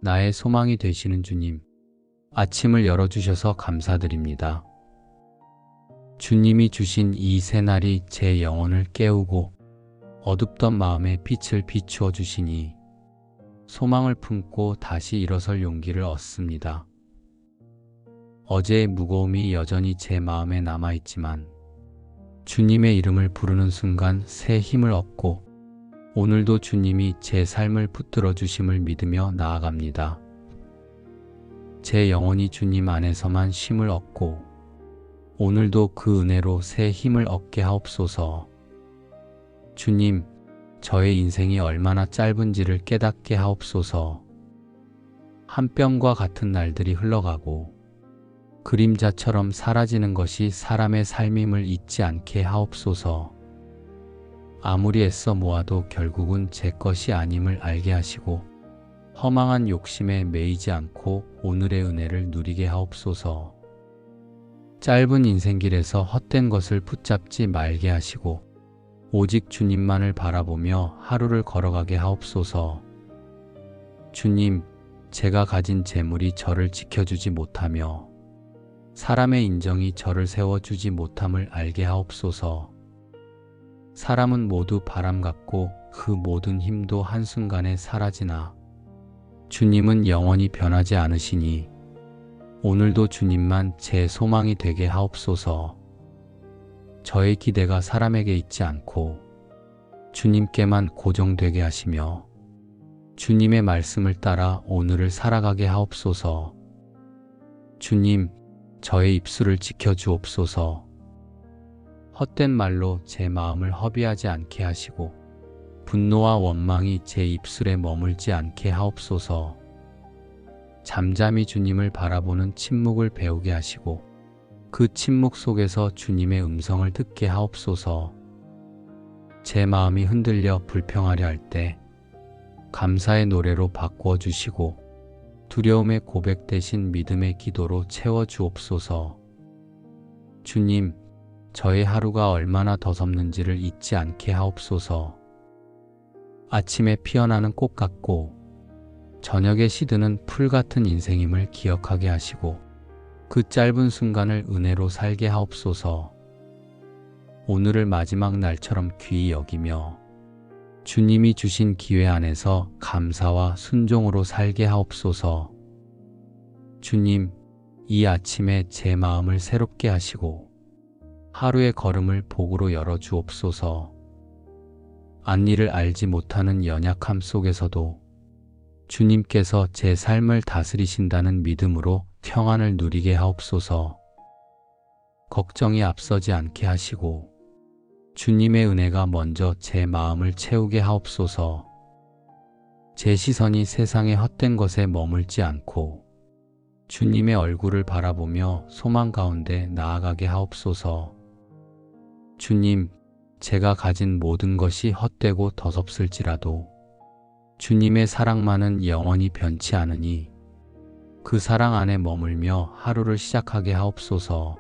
나의 소망이 되시는 주님, 아침을 열어주셔서 감사드립니다. 주님이 주신 이 새날이 제 영혼을 깨우고 어둡던 마음에 빛을 비추어 주시니 소망을 품고 다시 일어설 용기를 얻습니다. 어제의 무거움이 여전히 제 마음에 남아있지만 주님의 이름을 부르는 순간 새 힘을 얻고 오늘도 주님이 제 삶을 붙들어 주심을 믿으며 나아갑니다. 제 영혼이 주님 안에서만 쉼을 얻고 오늘도 그 은혜로 새 힘을 얻게 하옵소서. 주님, 저의 인생이 얼마나 짧은지를 깨닫게 하옵소서. 한 뼘과 같은 날들이 흘러가고 그림자처럼 사라지는 것이 사람의 삶임을 잊지 않게 하옵소서. 아무리 애써 모아도 결국은 제 것이 아님을 알게 하시고 허망한 욕심에 매이지 않고 오늘의 은혜를 누리게 하옵소서. 짧은 인생길에서 헛된 것을 붙잡지 말게 하시고 오직 주님만을 바라보며 하루를 걸어가게 하옵소서. 주님, 제가 가진 재물이 저를 지켜주지 못하며 사람의 인정이 저를 세워주지 못함을 알게 하옵소서. 사람은 모두 바람 같고 그 모든 힘도 한순간에 사라지나 주님은 영원히 변하지 않으시니 오늘도 주님만 제 소망이 되게 하옵소서. 저의 기대가 사람에게 있지 않고 주님께만 고정되게 하시며 주님의 말씀을 따라 오늘을 살아가게 하옵소서. 주님, 저의 입술을 지켜주옵소서. 헛된 말로 제 마음을 허비하지 않게 하시고 분노와 원망이 제 입술에 머물지 않게 하옵소서. 잠잠히 주님을 바라보는 침묵을 배우게 하시고 그 침묵 속에서 주님의 음성을 듣게 하옵소서. 제 마음이 흔들려 불평하려 할 때 감사의 노래로 바꾸어 주시고 두려움의 고백 대신 믿음의 기도로 채워 주옵소서. 주님, 저의 하루가 얼마나 더섭는지를 잊지 않게 하옵소서. 아침에 피어나는 꽃 같고 저녁에 시드는 풀 같은 인생임을 기억하게 하시고 그 짧은 순간을 은혜로 살게 하옵소서. 오늘을 마지막 날처럼 귀히 여기며 주님이 주신 기회 안에서 감사와 순종으로 살게 하옵소서. 주님, 이 아침에 제 마음을 새롭게 하시고 하루의 걸음을 복으로 열어 주옵소서. 앞일을 알지 못하는 연약함 속에서도 주님께서 제 삶을 다스리신다는 믿음으로 평안을 누리게 하옵소서. 걱정이 앞서지 않게 하시고 주님의 은혜가 먼저 제 마음을 채우게 하옵소서. 제 시선이 세상의 헛된 것에 머물지 않고 주님의 얼굴을 바라보며 소망 가운데 나아가게 하옵소서. 주님, 제가 가진 모든 것이 헛되고 더섭을지라도 주님의 사랑만은 영원히 변치 않으니 그 사랑 안에 머물며 하루를 시작하게 하옵소서.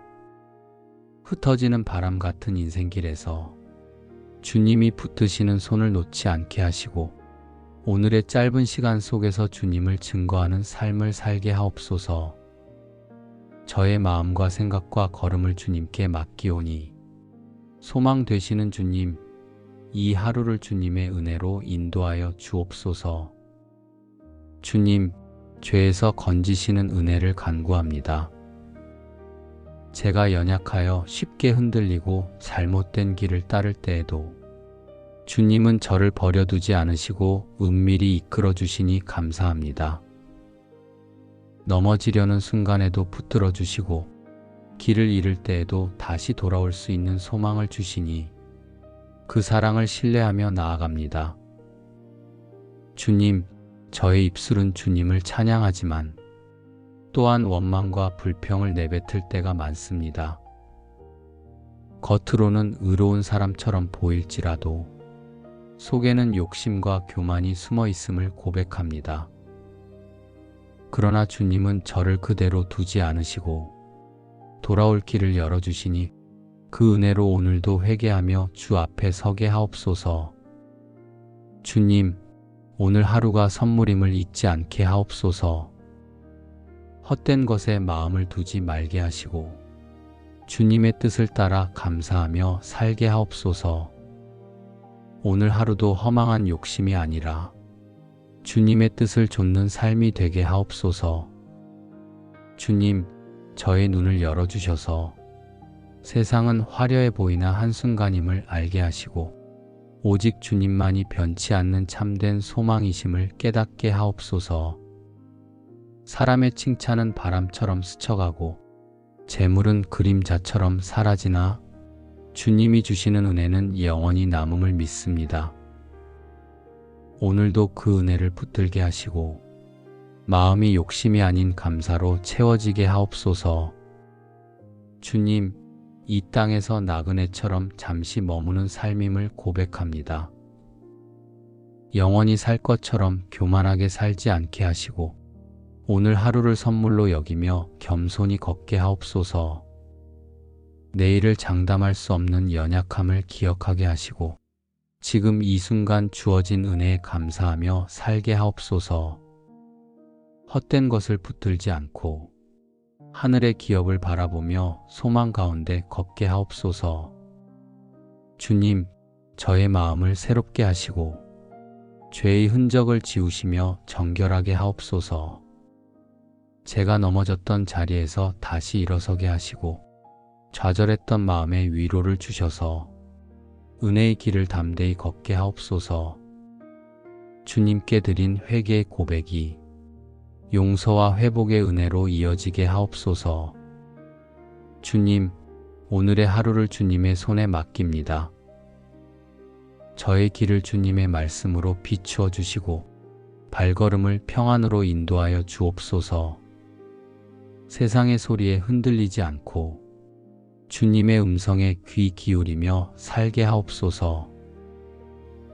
흩어지는 바람 같은 인생길에서 주님이 붙드시는 손을 놓지 않게 하시고 오늘의 짧은 시간 속에서 주님을 증거하는 삶을 살게 하옵소서. 저의 마음과 생각과 걸음을 주님께 맡기오니 소망 되시는 주님, 이 하루를 주님의 은혜로 인도하여 주옵소서. 주님, 죄에서 건지시는 은혜를 간구합니다. 제가 연약하여 쉽게 흔들리고 잘못된 길을 따를 때에도 주님은 저를 버려두지 않으시고 은밀히 이끌어 주시니 감사합니다. 넘어지려는 순간에도 붙들어 주시고 길을 잃을 때에도 다시 돌아올 수 있는 소망을 주시니 그 사랑을 신뢰하며 나아갑니다. 주님, 저의 입술은 주님을 찬양하지만 또한 원망과 불평을 내뱉을 때가 많습니다. 겉으로는 의로운 사람처럼 보일지라도 속에는 욕심과 교만이 숨어 있음을 고백합니다. 그러나 주님은 저를 그대로 두지 않으시고 돌아올 길을 열어주시니 그 은혜로 오늘도 회개하며 주 앞에 서게 하옵소서. 주님, 오늘 하루가 선물임을 잊지 않게 하옵소서. 헛된 것에 마음을 두지 말게 하시고 주님의 뜻을 따라 감사하며 살게 하옵소서. 오늘 하루도 허망한 욕심이 아니라 주님의 뜻을 좇는 삶이 되게 하옵소서. 주님, 저의 눈을 열어주셔서 세상은 화려해 보이나 한순간임을 알게 하시고 오직 주님만이 변치 않는 참된 소망이심을 깨닫게 하옵소서. 사람의 칭찬은 바람처럼 스쳐가고 재물은 그림자처럼 사라지나 주님이 주시는 은혜는 영원히 남음을 믿습니다. 오늘도 그 은혜를 붙들게 하시고 마음이 욕심이 아닌 감사로 채워지게 하옵소서. 주님, 이 땅에서 나그네처럼 잠시 머무는 삶임을 고백합니다. 영원히 살 것처럼 교만하게 살지 않게 하시고 오늘 하루를 선물로 여기며 겸손히 걷게 하옵소서. 내일을 장담할 수 없는 연약함을 기억하게 하시고 지금 이 순간 주어진 은혜에 감사하며 살게 하옵소서. 헛된 것을 붙들지 않고 하늘의 기업을 바라보며 소망 가운데 걷게 하옵소서. 주님, 저의 마음을 새롭게 하시고 죄의 흔적을 지우시며 정결하게 하옵소서. 제가 넘어졌던 자리에서 다시 일어서게 하시고 좌절했던 마음에 위로를 주셔서 은혜의 길을 담대히 걷게 하옵소서. 주님께 드린 회개의 고백이 용서와 회복의 은혜로 이어지게 하옵소서. 주님, 오늘의 하루를 주님의 손에 맡깁니다. 저의 길을 주님의 말씀으로 비추어 주시고 발걸음을 평안으로 인도하여 주옵소서. 세상의 소리에 흔들리지 않고 주님의 음성에 귀 기울이며 살게 하옵소서.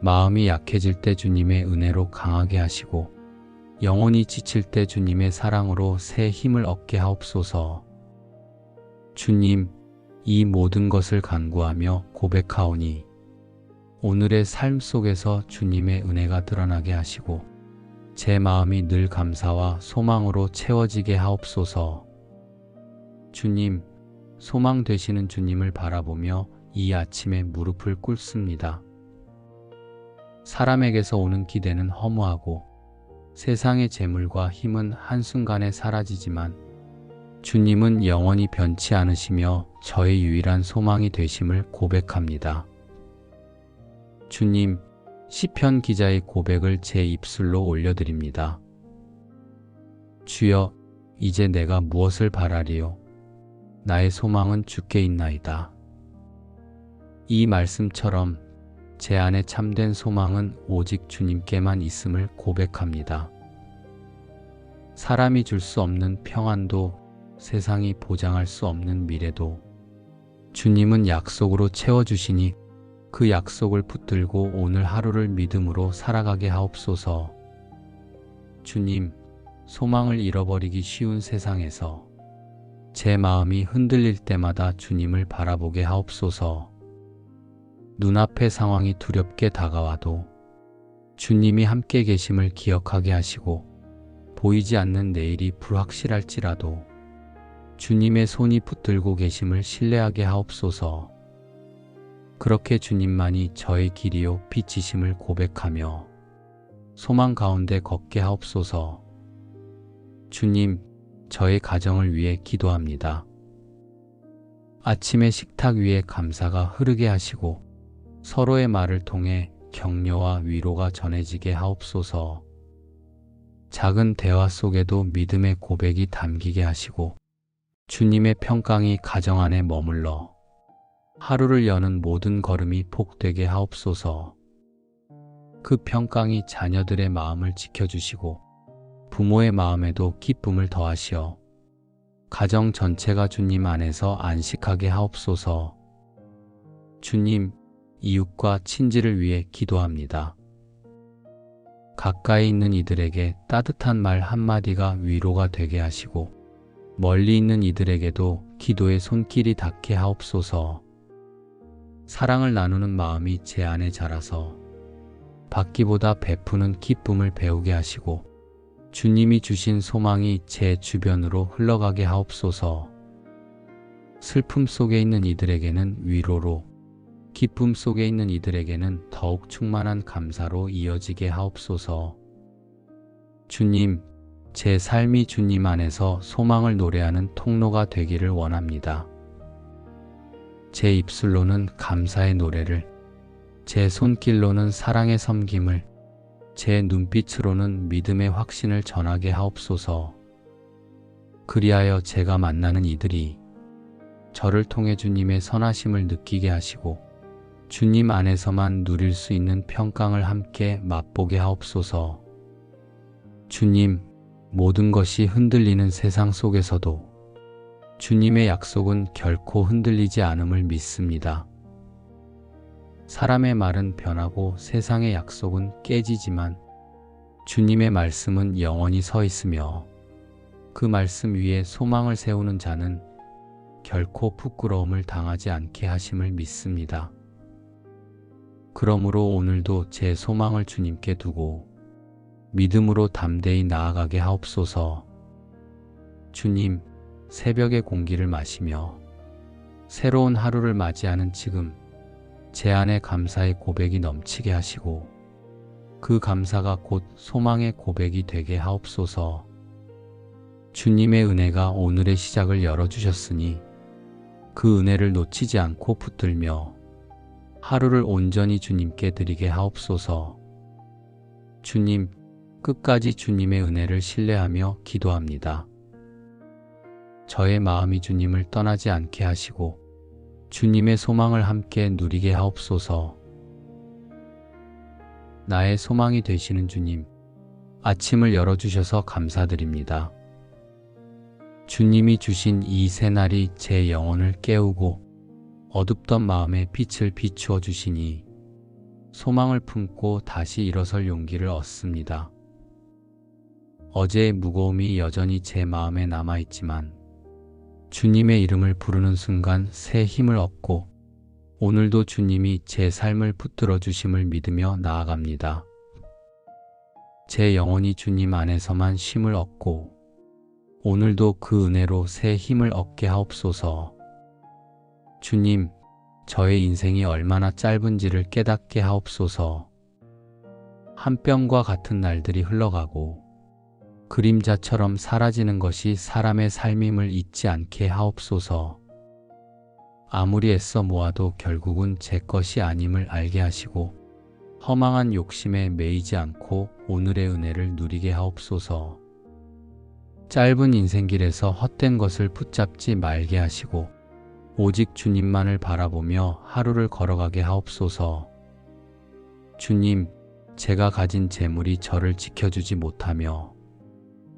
마음이 약해질 때 주님의 은혜로 강하게 하시고 영혼이 지칠 때 주님의 사랑으로 새 힘을 얻게 하옵소서. 주님, 이 모든 것을 간구하며 고백하오니 오늘의 삶 속에서 주님의 은혜가 드러나게 하시고 제 마음이 늘 감사와 소망으로 채워지게 하옵소서. 주님, 소망 되시는 주님을 바라보며 이 아침에 무릎을 꿇습니다. 사람에게서 오는 기대는 허무하고 세상의 재물과 힘은 한순간에 사라지지만 주님은 영원히 변치 않으시며 저의 유일한 소망이 되심을 고백합니다. 주님, 시편 기자의 고백을 제 입술로 올려드립니다. 주여, 이제 내가 무엇을 바라리요? 나의 소망은 주께 있나이다. 이 말씀처럼 제 안에 참된 소망은 오직 주님께만 있음을 고백합니다. 사람이 줄 수 없는 평안도 세상이 보장할 수 없는 미래도 주님은 약속으로 채워주시니 그 약속을 붙들고 오늘 하루를 믿음으로 살아가게 하옵소서. 주님, 소망을 잃어버리기 쉬운 세상에서 제 마음이 흔들릴 때마다 주님을 바라보게 하옵소서. 눈앞의 상황이 두렵게 다가와도 주님이 함께 계심을 기억하게 하시고 보이지 않는 내일이 불확실할지라도 주님의 손이 붙들고 계심을 신뢰하게 하옵소서. 그렇게 주님만이 저의 길이요 빛이심을 고백하며 소망 가운데 걷게 하옵소서. 주님, 저의 가정을 위해 기도합니다. 아침의 식탁 위에 감사가 흐르게 하시고 서로의 말을 통해 격려와 위로가 전해지게 하옵소서. 작은 대화 속에도 믿음의 고백이 담기게 하시고 주님의 평강이 가정 안에 머물러 하루를 여는 모든 걸음이 복되게 하옵소서. 그 평강이 자녀들의 마음을 지켜주시고 부모의 마음에도 기쁨을 더하시어 가정 전체가 주님 안에서 안식하게 하옵소서. 주님, 이웃과 친지를 위해 기도합니다. 가까이 있는 이들에게 따뜻한 말 한마디가 위로가 되게 하시고 멀리 있는 이들에게도 기도의 손길이 닿게 하옵소서. 사랑을 나누는 마음이 제 안에 자라서 받기보다 베푸는 기쁨을 배우게 하시고 주님이 주신 소망이 제 주변으로 흘러가게 하옵소서. 슬픔 속에 있는 이들에게는 위로로, 기쁨 속에 있는 이들에게는 더욱 충만한 감사로 이어지게 하옵소서. 주님, 제 삶이 주님 안에서 소망을 노래하는 통로가 되기를 원합니다. 제 입술로는 감사의 노래를, 제 손길로는 사랑의 섬김을, 제 눈빛으로는 믿음의 확신을 전하게 하옵소서. 그리하여 제가 만나는 이들이 저를 통해 주님의 선하심을 느끼게 하시고 주님 안에서만 누릴 수 있는 평강을 함께 맛보게 하옵소서. 주님, 모든 것이 흔들리는 세상 속에서도 주님의 약속은 결코 흔들리지 않음을 믿습니다. 사람의 말은 변하고 세상의 약속은 깨지지만 주님의 말씀은 영원히 서 있으며 그 말씀 위에 소망을 세우는 자는 결코 부끄러움을 당하지 않게 하심을 믿습니다. 그러므로 오늘도 제 소망을 주님께 두고 믿음으로 담대히 나아가게 하옵소서. 주님, 새벽의 공기를 마시며 새로운 하루를 맞이하는 지금 제 안에 감사의 고백이 넘치게 하시고 그 감사가 곧 소망의 고백이 되게 하옵소서. 주님의 은혜가 오늘의 시작을 열어주셨으니 그 은혜를 놓치지 않고 붙들며 하루를 온전히 주님께 드리게 하옵소서. 주님, 끝까지 주님의 은혜를 신뢰하며 기도합니다. 저의 마음이 주님을 떠나지 않게 하시고 주님의 소망을 함께 누리게 하옵소서. 나의 소망이 되시는 주님, 아침을 열어주셔서 감사드립니다. 주님이 주신 이 새날이 제 영혼을 깨우고 어둡던 마음에 빛을 비추어 주시니 소망을 품고 다시 일어설 용기를 얻습니다. 어제의 무거움이 여전히 제 마음에 남아있지만 주님의 이름을 부르는 순간 새 힘을 얻고 오늘도 주님이 제 삶을 붙들어 주심을 믿으며 나아갑니다. 제 영혼이 주님 안에서만 쉼을 얻고 오늘도 그 은혜로 새 힘을 얻게 하옵소서. 주님, 저의 인생이 얼마나 짧은지를 깨닫게 하옵소서. 한 뼘과 같은 날들이 흘러가고 그림자처럼 사라지는 것이 사람의 삶임을 잊지 않게 하옵소서. 아무리 애써 모아도 결국은 제 것이 아님을 알게 하시고 허망한 욕심에 매이지 않고 오늘의 은혜를 누리게 하옵소서. 짧은 인생길에서 헛된 것을 붙잡지 말게 하시고 오직 주님만을 바라보며 하루를 걸어가게 하옵소서. 주님, 제가 가진 재물이 저를 지켜주지 못하며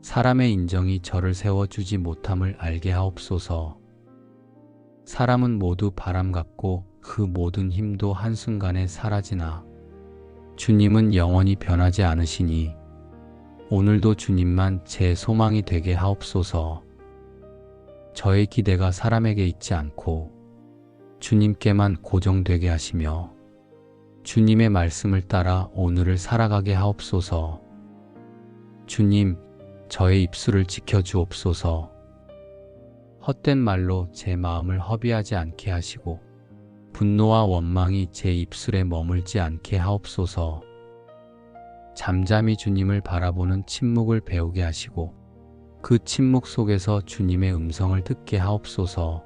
사람의 인정이 저를 세워주지 못함을 알게 하옵소서. 사람은 모두 바람 같고 그 모든 힘도 한순간에 사라지나 주님은 영원히 변하지 않으시니 오늘도 주님만 제 소망이 되게 하옵소서. 저의 기대가 사람에게 있지 않고 주님께만 고정되게 하시며 주님의 말씀을 따라 오늘을 살아가게 하옵소서. 주님, 저의 입술을 지켜주옵소서. 헛된 말로 제 마음을 허비하지 않게 하시고 분노와 원망이 제 입술에 머물지 않게 하옵소서. 잠잠히 주님을 바라보는 침묵을 배우게 하시고 그 침묵 속에서 주님의 음성을 듣게 하옵소서.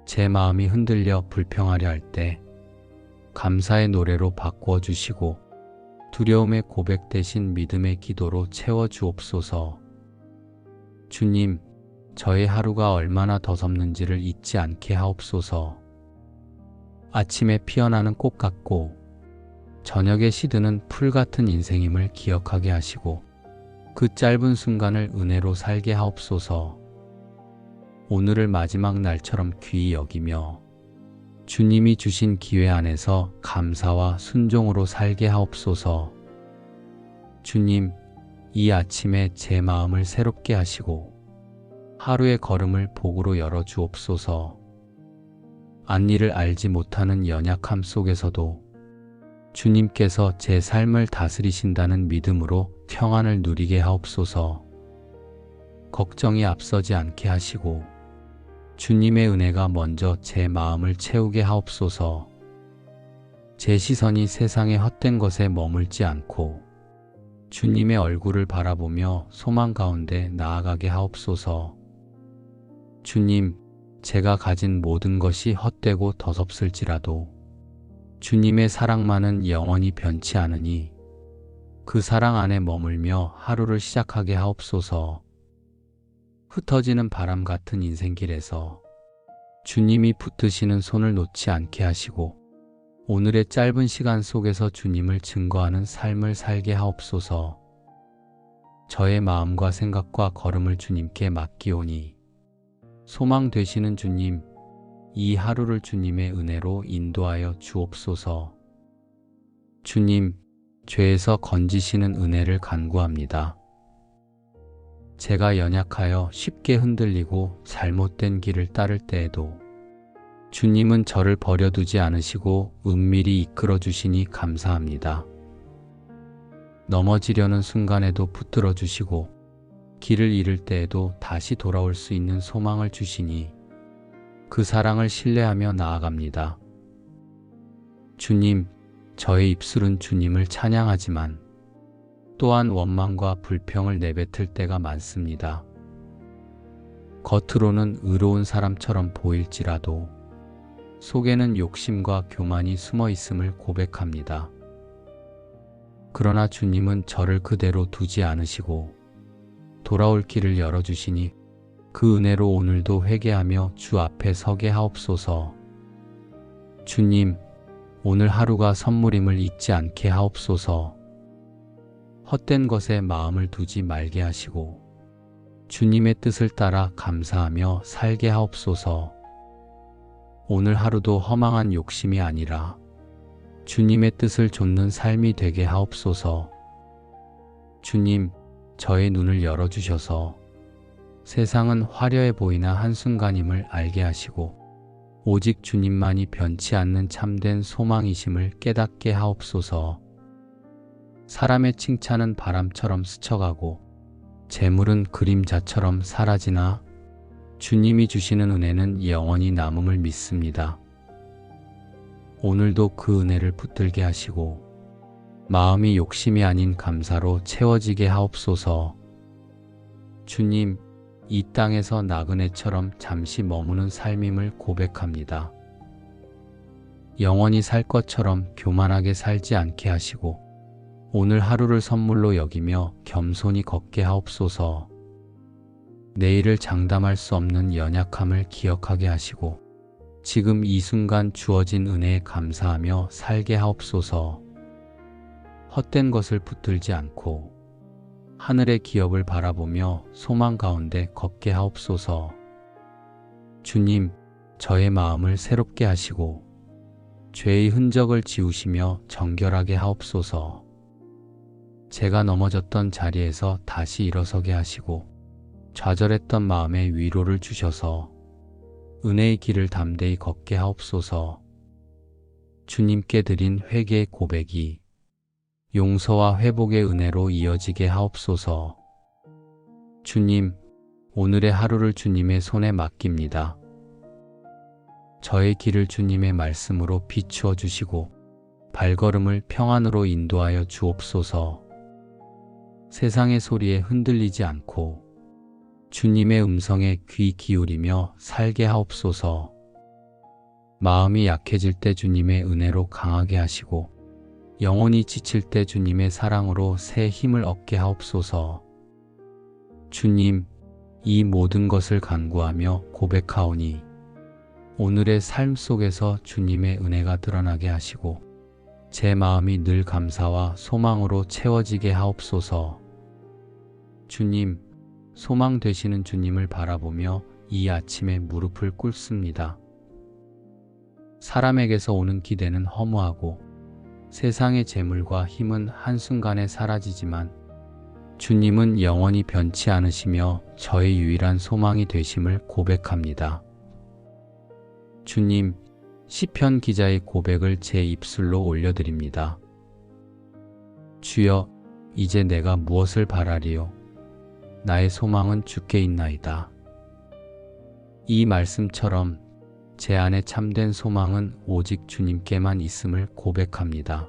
제 마음이 흔들려 불평하려 할 때 감사의 노래로 바꾸어 주시고 두려움의 고백 대신 믿음의 기도로 채워주옵소서. 주님, 저의 하루가 얼마나 더섭는지를 잊지 않게 하옵소서. 아침에 피어나는 꽃 같고 저녁에 시드는 풀 같은 인생임을 기억하게 하시고 그 짧은 순간을 은혜로 살게 하옵소서. 오늘을 마지막 날처럼 귀히 여기며 주님이 주신 기회 안에서 감사와 순종으로 살게 하옵소서. 주님, 이 아침에 제 마음을 새롭게 하시고 하루의 걸음을 복으로 열어주옵소서. 앞일을 알지 못하는 연약함 속에서도 주님께서 제 삶을 다스리신다는 믿음으로 평안을 누리게 하옵소서. 걱정이 앞서지 않게 하시고 주님의 은혜가 먼저 제 마음을 채우게 하옵소서. 제 시선이 세상의 헛된 것에 머물지 않고 주님의 얼굴을 바라보며 소망 가운데 나아가게 하옵소서. 주님, 제가 가진 모든 것이 헛되고 더섭을지라도 주님의 사랑만은 영원히 변치 않으니 그 사랑 안에 머물며 하루를 시작하게 하옵소서. 흩어지는 바람 같은 인생길에서 주님이 붙드시는 손을 놓지 않게 하시고 오늘의 짧은 시간 속에서 주님을 증거하는 삶을 살게 하옵소서. 저의 마음과 생각과 걸음을 주님께 맡기오니 소망 되시는 주님, 이 하루를 주님의 은혜로 인도하여 주옵소서. 주님, 죄에서 건지시는 은혜를 간구합니다. 제가 연약하여 쉽게 흔들리고 잘못된 길을 따를 때에도 주님은 저를 버려두지 않으시고 은밀히 이끌어 주시니 감사합니다. 넘어지려는 순간에도 붙들어 주시고 길을 잃을 때에도 다시 돌아올 수 있는 소망을 주시니 그 사랑을 신뢰하며 나아갑니다. 주님, 저의 입술은 주님을 찬양하지만 또한 원망과 불평을 내뱉을 때가 많습니다. 겉으로는 의로운 사람처럼 보일지라도 속에는 욕심과 교만이 숨어 있음을 고백합니다. 그러나 주님은 저를 그대로 두지 않으시고 돌아올 길을 열어주시니 그 은혜로 오늘도 회개하며 주 앞에 서게 하옵소서. 주님, 오늘 하루가 선물임을 잊지 않게 하옵소서. 헛된 것에 마음을 두지 말게 하시고 주님의 뜻을 따라 감사하며 살게 하옵소서. 오늘 하루도 허망한 욕심이 아니라 주님의 뜻을 좇는 삶이 되게 하옵소서. 주님, 저의 눈을 열어주셔서 세상은 화려해 보이나 한순간임을 알게 하시고 오직 주님만이 변치 않는 참된 소망이심을 깨닫게 하옵소서. 사람의 칭찬은 바람처럼 스쳐가고 재물은 그림자처럼 사라지나 주님이 주시는 은혜는 영원히 남음을 믿습니다. 오늘도 그 은혜를 붙들게 하시고 마음이 욕심이 아닌 감사로 채워지게 하옵소서. 주님, 이 땅에서 나그네처럼 잠시 머무는 삶임을 고백합니다. 영원히 살 것처럼 교만하게 살지 않게 하시고 오늘 하루를 선물로 여기며 겸손히 걷게 하옵소서. 내일을 장담할 수 없는 연약함을 기억하게 하시고 지금 이 순간 주어진 은혜에 감사하며 살게 하옵소서. 헛된 것을 붙들지 않고 하늘의 기업을 바라보며 소망 가운데 걷게 하옵소서. 주님, 저의 마음을 새롭게 하시고 죄의 흔적을 지우시며 정결하게 하옵소서. 제가 넘어졌던 자리에서 다시 일어서게 하시고 좌절했던 마음에 위로를 주셔서 은혜의 길을 담대히 걷게 하옵소서. 주님께 드린 회개의 고백이 용서와 회복의 은혜로 이어지게 하옵소서. 주님, 오늘의 하루를 주님의 손에 맡깁니다. 저의 길을 주님의 말씀으로 비추어 주시고 발걸음을 평안으로 인도하여 주옵소서. 세상의 소리에 흔들리지 않고 주님의 음성에 귀 기울이며 살게 하옵소서. 마음이 약해질 때 주님의 은혜로 강하게 하시고 영혼이 지칠 때 주님의 사랑으로 새 힘을 얻게 하옵소서. 주님, 이 모든 것을 간구하며 고백하오니 오늘의 삶 속에서 주님의 은혜가 드러나게 하시고 제 마음이 늘 감사와 소망으로 채워지게 하옵소서. 주님, 소망 되시는 주님을 바라보며 이 아침에 무릎을 꿇습니다. 사람에게서 오는 기대는 허무하고 세상의 재물과 힘은 한순간에 사라지지만 주님은 영원히 변치 않으시며 저의 유일한 소망이 되심을 고백합니다. 주님, 시편 기자의 고백을 제 입술로 올려드립니다. 주여, 이제 내가 무엇을 바라리요? 나의 소망은 주께 있나이다. 이 말씀처럼 제 안에 참된 소망은 오직 주님께만 있음을 고백합니다.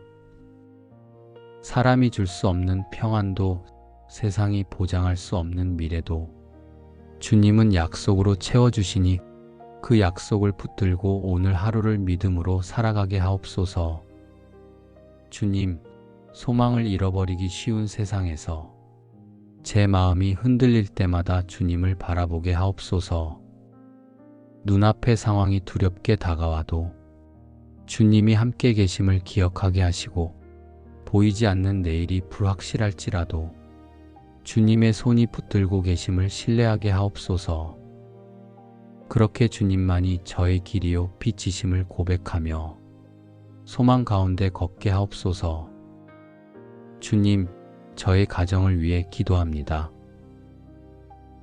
사람이 줄 수 없는 평안도, 세상이 보장할 수 없는 미래도 주님은 약속으로 채워주시니 그 약속을 붙들고 오늘 하루를 믿음으로 살아가게 하옵소서. 주님, 소망을 잃어버리기 쉬운 세상에서 제 마음이 흔들릴 때마다 주님을 바라보게 하옵소서. 눈앞의 상황이 두렵게 다가와도 주님이 함께 계심을 기억하게 하시고, 보이지 않는 내일이 불확실할지라도 주님의 손이 붙들고 계심을 신뢰하게 하옵소서. 그렇게 주님만이 저의 길이요 빛이심을 고백하며 소망 가운데 걷게 하옵소서. 주님, 저의 가정을 위해 기도합니다.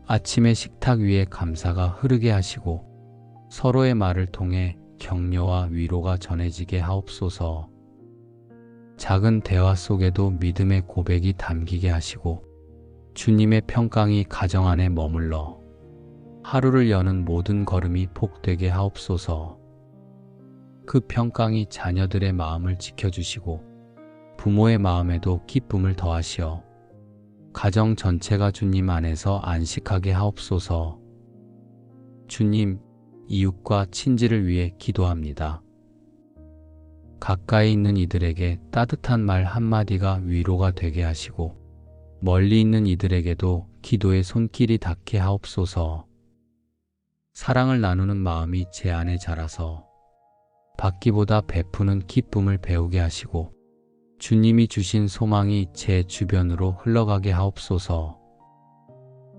아침의 식탁 위에 감사가 흐르게 하시고 서로의 말을 통해 격려와 위로가 전해지게 하옵소서. 작은 대화 속에도 믿음의 고백이 담기게 하시고 주님의 평강이 가정 안에 머물러 하루를 여는 모든 걸음이 복되게 하옵소서. 그 평강이 자녀들의 마음을 지켜주시고 부모의 마음에도 기쁨을 더하시어 가정 전체가 주님 안에서 안식하게 하옵소서. 주님, 이웃과 친지를 위해 기도합니다. 가까이 있는 이들에게 따뜻한 말 한마디가 위로가 되게 하시고 멀리 있는 이들에게도 기도의 손길이 닿게 하옵소서. 사랑을 나누는 마음이 제 안에 자라서 받기보다 베푸는 기쁨을 배우게 하시고 주님이 주신 소망이 제 주변으로 흘러가게 하옵소서.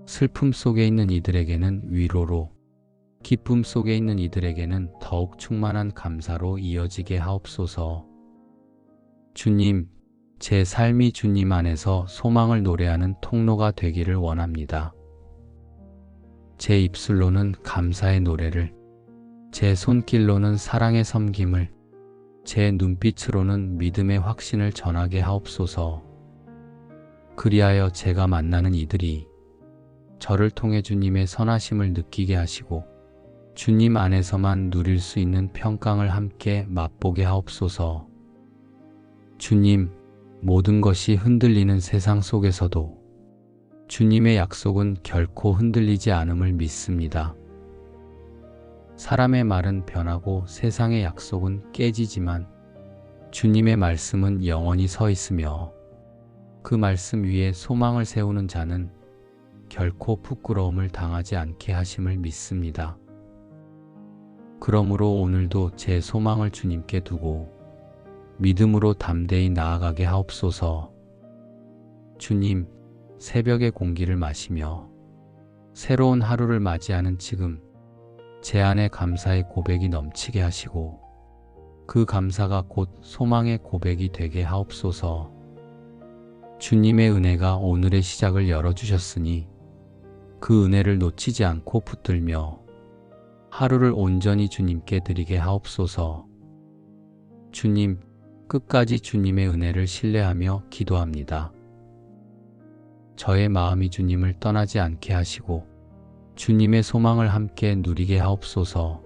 슬픔 속에 있는 이들에게는 위로로, 기쁨 속에 있는 이들에게는 더욱 충만한 감사로 이어지게 하옵소서. 주님, 제 삶이 주님 안에서 소망을 노래하는 통로가 되기를 원합니다. 제 입술로는 감사의 노래를, 제 손길로는 사랑의 섬김을, 제 눈빛으로는 믿음의 확신을 전하게 하옵소서. 그리하여 제가 만나는 이들이 저를 통해 주님의 선하심을 느끼게 하시고 주님 안에서만 누릴 수 있는 평강을 함께 맛보게 하옵소서. 주님, 모든 것이 흔들리는 세상 속에서도 주님의 약속은 결코 흔들리지 않음을 믿습니다. 사람의 말은 변하고 세상의 약속은 깨지지만 주님의 말씀은 영원히 서 있으며 그 말씀 위에 소망을 세우는 자는 결코 부끄러움을 당하지 않게 하심을 믿습니다. 그러므로 오늘도 제 소망을 주님께 두고 믿음으로 담대히 나아가게 하옵소서. 주님, 새벽의 공기를 마시며 새로운 하루를 맞이하는 지금 제 안에 감사의 고백이 넘치게 하시고 그 감사가 곧 소망의 고백이 되게 하옵소서. 주님의 은혜가 오늘의 시작을 열어주셨으니 그 은혜를 놓치지 않고 붙들며 하루를 온전히 주님께 드리게 하옵소서. 주님, 끝까지 주님의 은혜를 신뢰하며 기도합니다. 저의 마음이 주님을 떠나지 않게 하시고 주님의 소망을 함께 누리게 하옵소서.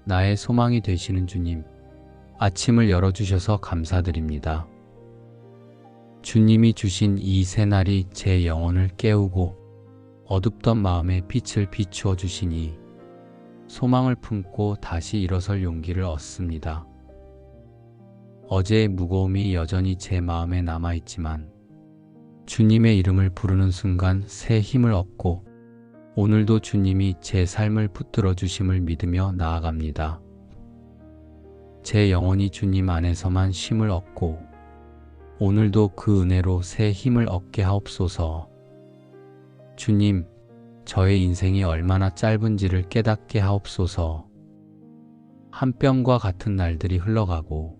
나의 소망이 되시는 주님, 아침을 열어주셔서 감사드립니다. 주님이 주신 이 새날이 제 영혼을 깨우고 어둡던 마음에 빛을 비추어 주시니 소망을 품고 다시 일어설 용기를 얻습니다. 어제의 무거움이 여전히 제 마음에 남아있지만 주님의 이름을 부르는 순간 새 힘을 얻고 오늘도 주님이 제 삶을 붙들어 주심을 믿으며 나아갑니다. 제 영혼이 주님 안에서만 쉼을 얻고 오늘도 그 은혜로 새 힘을 얻게 하옵소서. 주님, 저의 인생이 얼마나 짧은지를 깨닫게 하옵소서. 한 뼘과 같은 날들이 흘러가고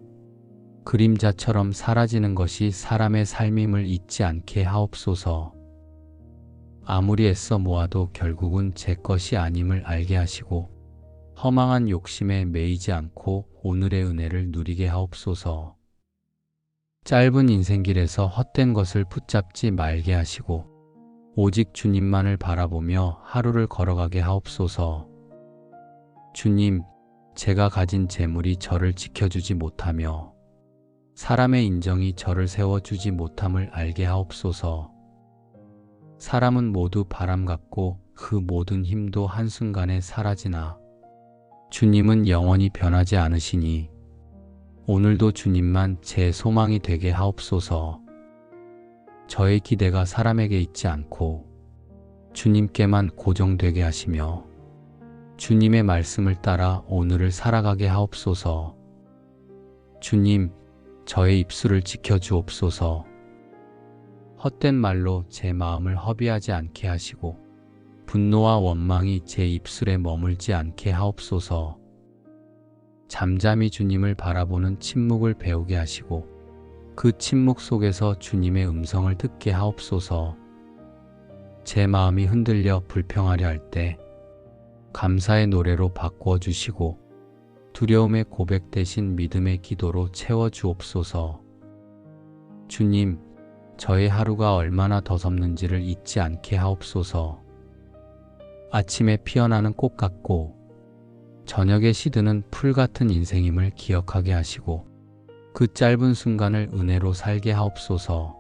그림자처럼 사라지는 것이 사람의 삶임을 잊지 않게 하옵소서. 아무리 애써 모아도 결국은 제 것이 아님을 알게 하시고 허망한 욕심에 매이지 않고 오늘의 은혜를 누리게 하옵소서. 짧은 인생길에서 헛된 것을 붙잡지 말게 하시고 오직 주님만을 바라보며 하루를 걸어가게 하옵소서. 주님, 제가 가진 재물이 저를 지켜주지 못하며 사람의 인정이 저를 세워주지 못함을 알게 하옵소서. 사람은 모두 바람 같고 그 모든 힘도 한순간에 사라지나 주님은 영원히 변하지 않으시니 오늘도 주님만 제 소망이 되게 하옵소서. 저의 기대가 사람에게 있지 않고 주님께만 고정되게 하시며 주님의 말씀을 따라 오늘을 살아가게 하옵소서. 주님, 저의 입술을 지켜주옵소서. 헛된 말로 제 마음을 허비하지 않게 하시고 분노와 원망이 제 입술에 머물지 않게 하옵소서. 잠잠히 주님을 바라보는 침묵을 배우게 하시고 그 침묵 속에서 주님의 음성을 듣게 하옵소서. 제 마음이 흔들려 불평하려 할 때 감사의 노래로 바꾸어 주시고 두려움의 고백 대신 믿음의 기도로 채워 주옵소서. 주님, 저의 하루가 얼마나 더섭는지를 잊지 않게 하옵소서. 아침에 피어나는 꽃 같고 저녁에 시드는 풀 같은 인생임을 기억하게 하시고 그 짧은 순간을 은혜로 살게 하옵소서.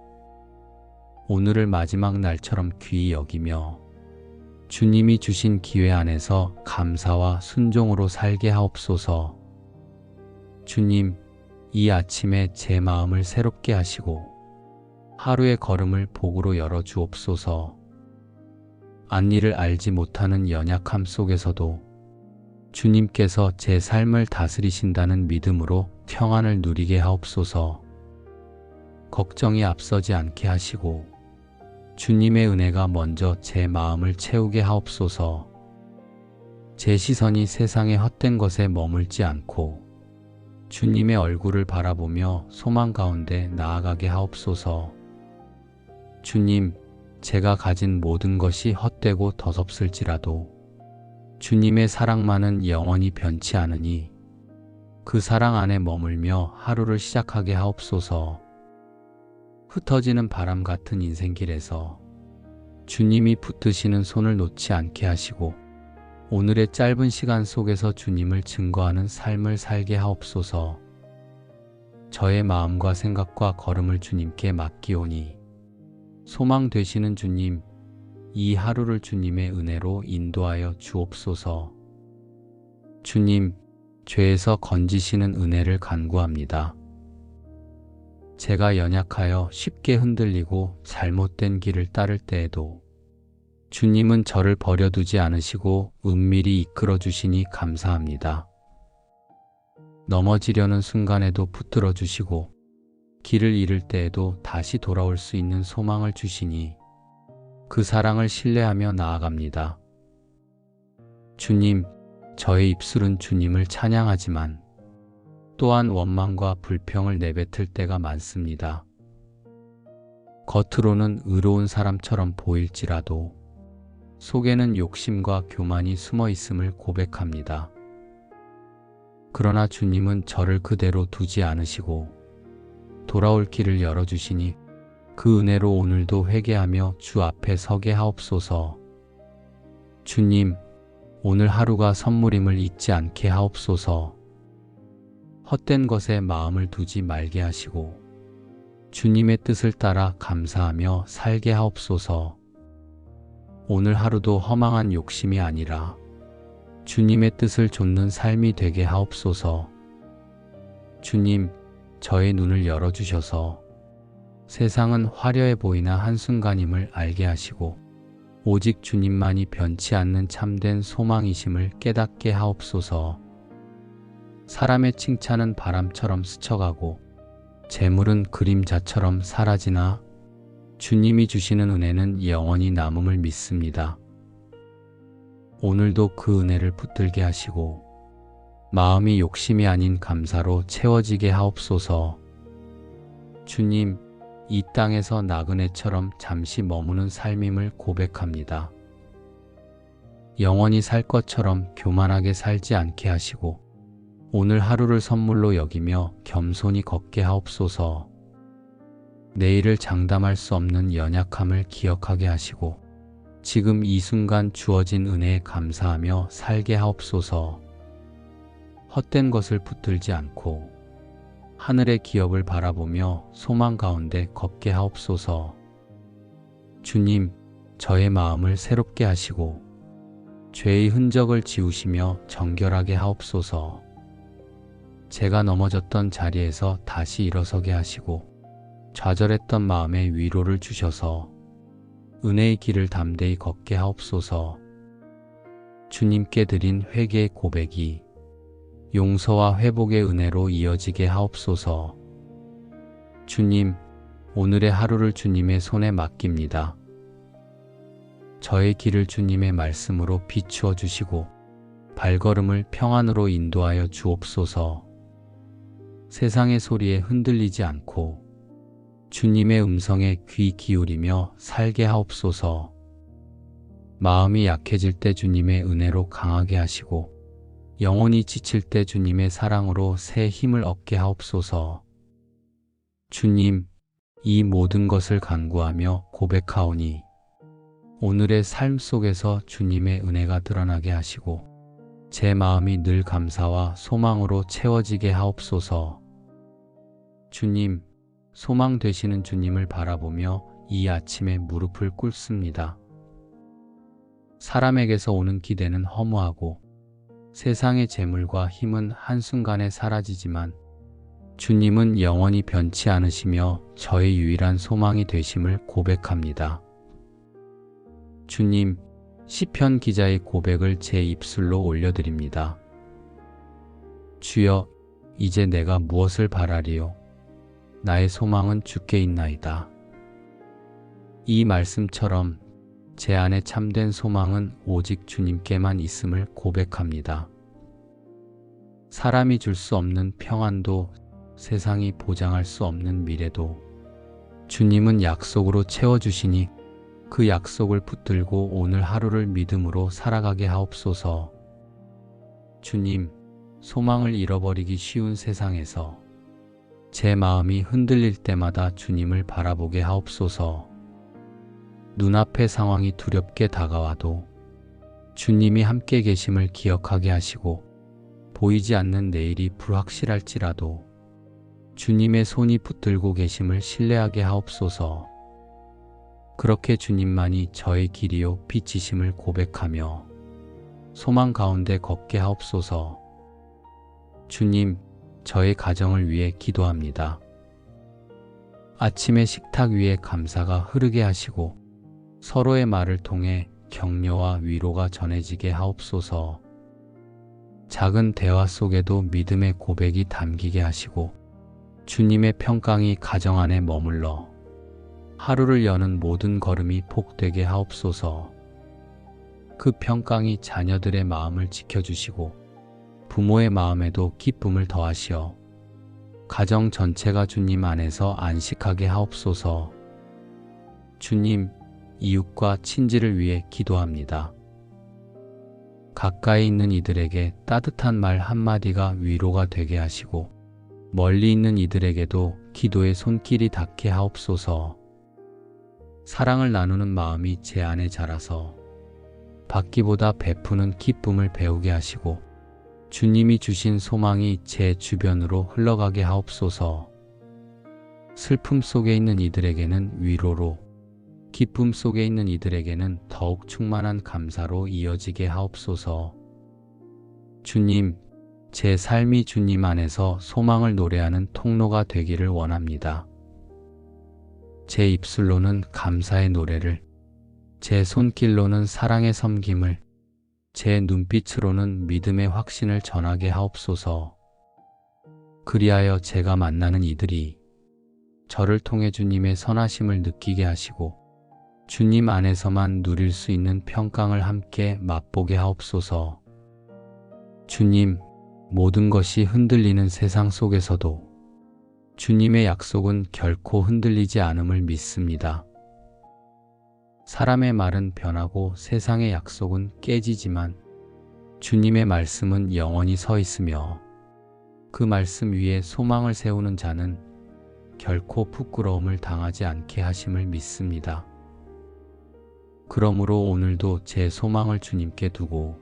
오늘을 마지막 날처럼 귀히 여기며 주님이 주신 기회 안에서 감사와 순종으로 살게 하옵소서. 주님, 이 아침에 제 마음을 새롭게 하시고 하루의 걸음을 복으로 열어 주옵소서. 앞일을 알지 못하는 연약함 속에서도 주님께서 제 삶을 다스리신다는 믿음으로 평안을 누리게 하옵소서. 걱정이 앞서지 않게 하시고 주님의 은혜가 먼저 제 마음을 채우게 하옵소서. 제 시선이 세상의 헛된 것에 머물지 않고 주님의 얼굴을 바라보며 소망 가운데 나아가게 하옵소서. 주님, 제가 가진 모든 것이 헛되고 더섭을지라도 주님의 사랑만은 영원히 변치 않으니 그 사랑 안에 머물며 하루를 시작하게 하옵소서. 흩어지는 바람 같은 인생길에서 주님이 붙드시는 손을 놓지 않게 하시고 오늘의 짧은 시간 속에서 주님을 증거하는 삶을 살게 하옵소서. 저의 마음과 생각과 걸음을 주님께 맡기오니 소망 되시는 주님, 이 하루를 주님의 은혜로 인도하여 주옵소서. 주님, 죄에서 건지시는 은혜를 간구합니다. 제가 연약하여 쉽게 흔들리고 잘못된 길을 따를 때에도 주님은 저를 버려두지 않으시고 은밀히 이끌어 주시니 감사합니다. 넘어지려는 순간에도 붙들어 주시고 길을 잃을 때에도 다시 돌아올 수 있는 소망을 주시니 그 사랑을 신뢰하며 나아갑니다. 주님, 저의 입술은 주님을 찬양하지만 또한 원망과 불평을 내뱉을 때가 많습니다. 겉으로는 의로운 사람처럼 보일지라도 속에는 욕심과 교만이 숨어 있음을 고백합니다. 그러나 주님은 저를 그대로 두지 않으시고 돌아올 길을 열어주시니 그 은혜로 오늘도 회개하며 주 앞에 서게 하옵소서. 주님, 오늘 하루가 선물임을 잊지 않게 하옵소서. 헛된 것에 마음을 두지 말게 하시고 주님의 뜻을 따라 감사하며 살게 하옵소서. 오늘 하루도 허망한 욕심이 아니라 주님의 뜻을 좇는 삶이 되게 하옵소서. 주님, 저의 눈을 열어주셔서 세상은 화려해 보이나 한순간임을 알게 하시고 오직 주님만이 변치 않는 참된 소망이심을 깨닫게 하옵소서. 사람의 칭찬은 바람처럼 스쳐가고 재물은 그림자처럼 사라지나 주님이 주시는 은혜는 영원히 남음을 믿습니다. 오늘도 그 은혜를 붙들게 하시고 마음이 욕심이 아닌 감사로 채워지게 하옵소서. 주님, 이 땅에서 나그네처럼 잠시 머무는 삶임을 고백합니다. 영원히 살 것처럼 교만하게 살지 않게 하시고 오늘 하루를 선물로 여기며 겸손히 걷게 하옵소서. 내일을 장담할 수 없는 연약함을 기억하게 하시고 지금 이 순간 주어진 은혜에 감사하며 살게 하옵소서. 헛된 것을 붙들지 않고 하늘의 기업을 바라보며 소망 가운데 걷게 하옵소서. 주님, 저의 마음을 새롭게 하시고 죄의 흔적을 지우시며 정결하게 하옵소서. 제가 넘어졌던 자리에서 다시 일어서게 하시고 좌절했던 마음에 위로를 주셔서 은혜의 길을 담대히 걷게 하옵소서. 주님께 드린 회개의 고백이 용서와 회복의 은혜로 이어지게 하옵소서. 주님, 오늘의 하루를 주님의 손에 맡깁니다. 저의 길을 주님의 말씀으로 비추어 주시고 발걸음을 평안으로 인도하여 주옵소서. 세상의 소리에 흔들리지 않고 주님의 음성에 귀 기울이며 살게 하옵소서. 마음이 약해질 때 주님의 은혜로 강하게 하시고 영혼이 지칠 때 주님의 사랑으로 새 힘을 얻게 하옵소서. 주님, 이 모든 것을 간구하며 고백하오니 오늘의 삶 속에서 주님의 은혜가 드러나게 하시고 제 마음이 늘 감사와 소망으로 채워지게 하옵소서. 주님, 소망 되시는 주님을 바라보며 이 아침에 무릎을 꿇습니다. 사람에게서 오는 기대는 허무하고 세상의 재물과 힘은 한순간에 사라지지만 주님은 영원히 변치 않으시며 저의 유일한 소망이 되심을 고백합니다. 주님, 시편 기자의 고백을 제 입술로 올려드립니다. 주여, 이제 내가 무엇을 바라리요? 나의 소망은 주께 있나이다. 이 말씀처럼 제 안에 참된 소망은 오직 주님께만 있음을 고백합니다. 사람이 줄 수 없는 평안도 세상이 보장할 수 없는 미래도 주님은 약속으로 채워주시니 그 약속을 붙들고 오늘 하루를 믿음으로 살아가게 하옵소서. 주님, 소망을 잃어버리기 쉬운 세상에서 제 마음이 흔들릴 때마다 주님을 바라보게 하옵소서. 눈앞의 상황이 두렵게 다가와도 주님이 함께 계심을 기억하게 하시고 보이지 않는 내일이 불확실할지라도 주님의 손이 붙들고 계심을 신뢰하게 하옵소서. 그렇게 주님만이 저의 길이요 빛이심을 고백하며 소망 가운데 걷게 하옵소서. 주님, 저의 가정을 위해 기도합니다. 아침의 식탁 위에 감사가 흐르게 하시고 서로의 말을 통해 격려와 위로가 전해지게 하옵소서. 작은 대화 속에도 믿음의 고백이 담기게 하시고 주님의 평강이 가정 안에 머물러 하루를 여는 모든 걸음이 복되게 하옵소서. 그 평강이 자녀들의 마음을 지켜주시고 부모의 마음에도 기쁨을 더하시어 가정 전체가 주님 안에서 안식하게 하옵소서. 주님, 이웃과 친지를 위해 기도합니다. 가까이 있는 이들에게 따뜻한 말 한마디가 위로가 되게 하시고 멀리 있는 이들에게도 기도의 손길이 닿게 하옵소서. 사랑을 나누는 마음이 제 안에 자라서 받기보다 베푸는 기쁨을 배우게 하시고 주님이 주신 소망이 제 주변으로 흘러가게 하옵소서. 슬픔 속에 있는 이들에게는 위로로, 기쁨 속에 있는 이들에게는 더욱 충만한 감사로 이어지게 하옵소서. 주님, 제 삶이 주님 안에서 소망을 노래하는 통로가 되기를 원합니다. 제 입술로는 감사의 노래를, 제 손길로는 사랑의 섬김을, 제 눈빛으로는 믿음의 확신을 전하게 하옵소서. 그리하여 제가 만나는 이들이 저를 통해 주님의 선하심을 느끼게 하시고 주님 안에서만 누릴 수 있는 평강을 함께 맛보게 하옵소서. 주님, 모든 것이 흔들리는 세상 속에서도 주님의 약속은 결코 흔들리지 않음을 믿습니다. 사람의 말은 변하고 세상의 약속은 깨지지만 주님의 말씀은 영원히 서 있으며 그 말씀 위에 소망을 세우는 자는 결코 부끄러움을 당하지 않게 하심을 믿습니다. 그러므로 오늘도 제 소망을 주님께 두고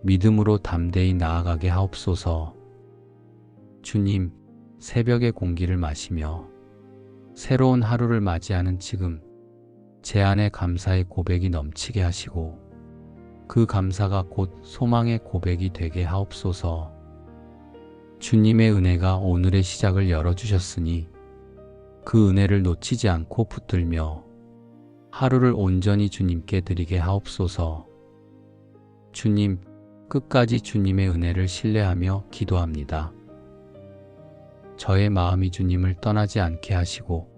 믿음으로 담대히 나아가게 하옵소서. 주님, 새벽의 공기를 마시며 새로운 하루를 맞이하는 지금 제 안에 감사의 고백이 넘치게 하시고 그 감사가 곧 소망의 고백이 되게 하옵소서. 주님의 은혜가 오늘의 시작을 열어주셨으니 그 은혜를 놓치지 않고 붙들며 하루를 온전히 주님께 드리게 하옵소서. 주님, 끝까지 주님의 은혜를 신뢰하며 기도합니다. 저의 마음이 주님을 떠나지 않게 하시고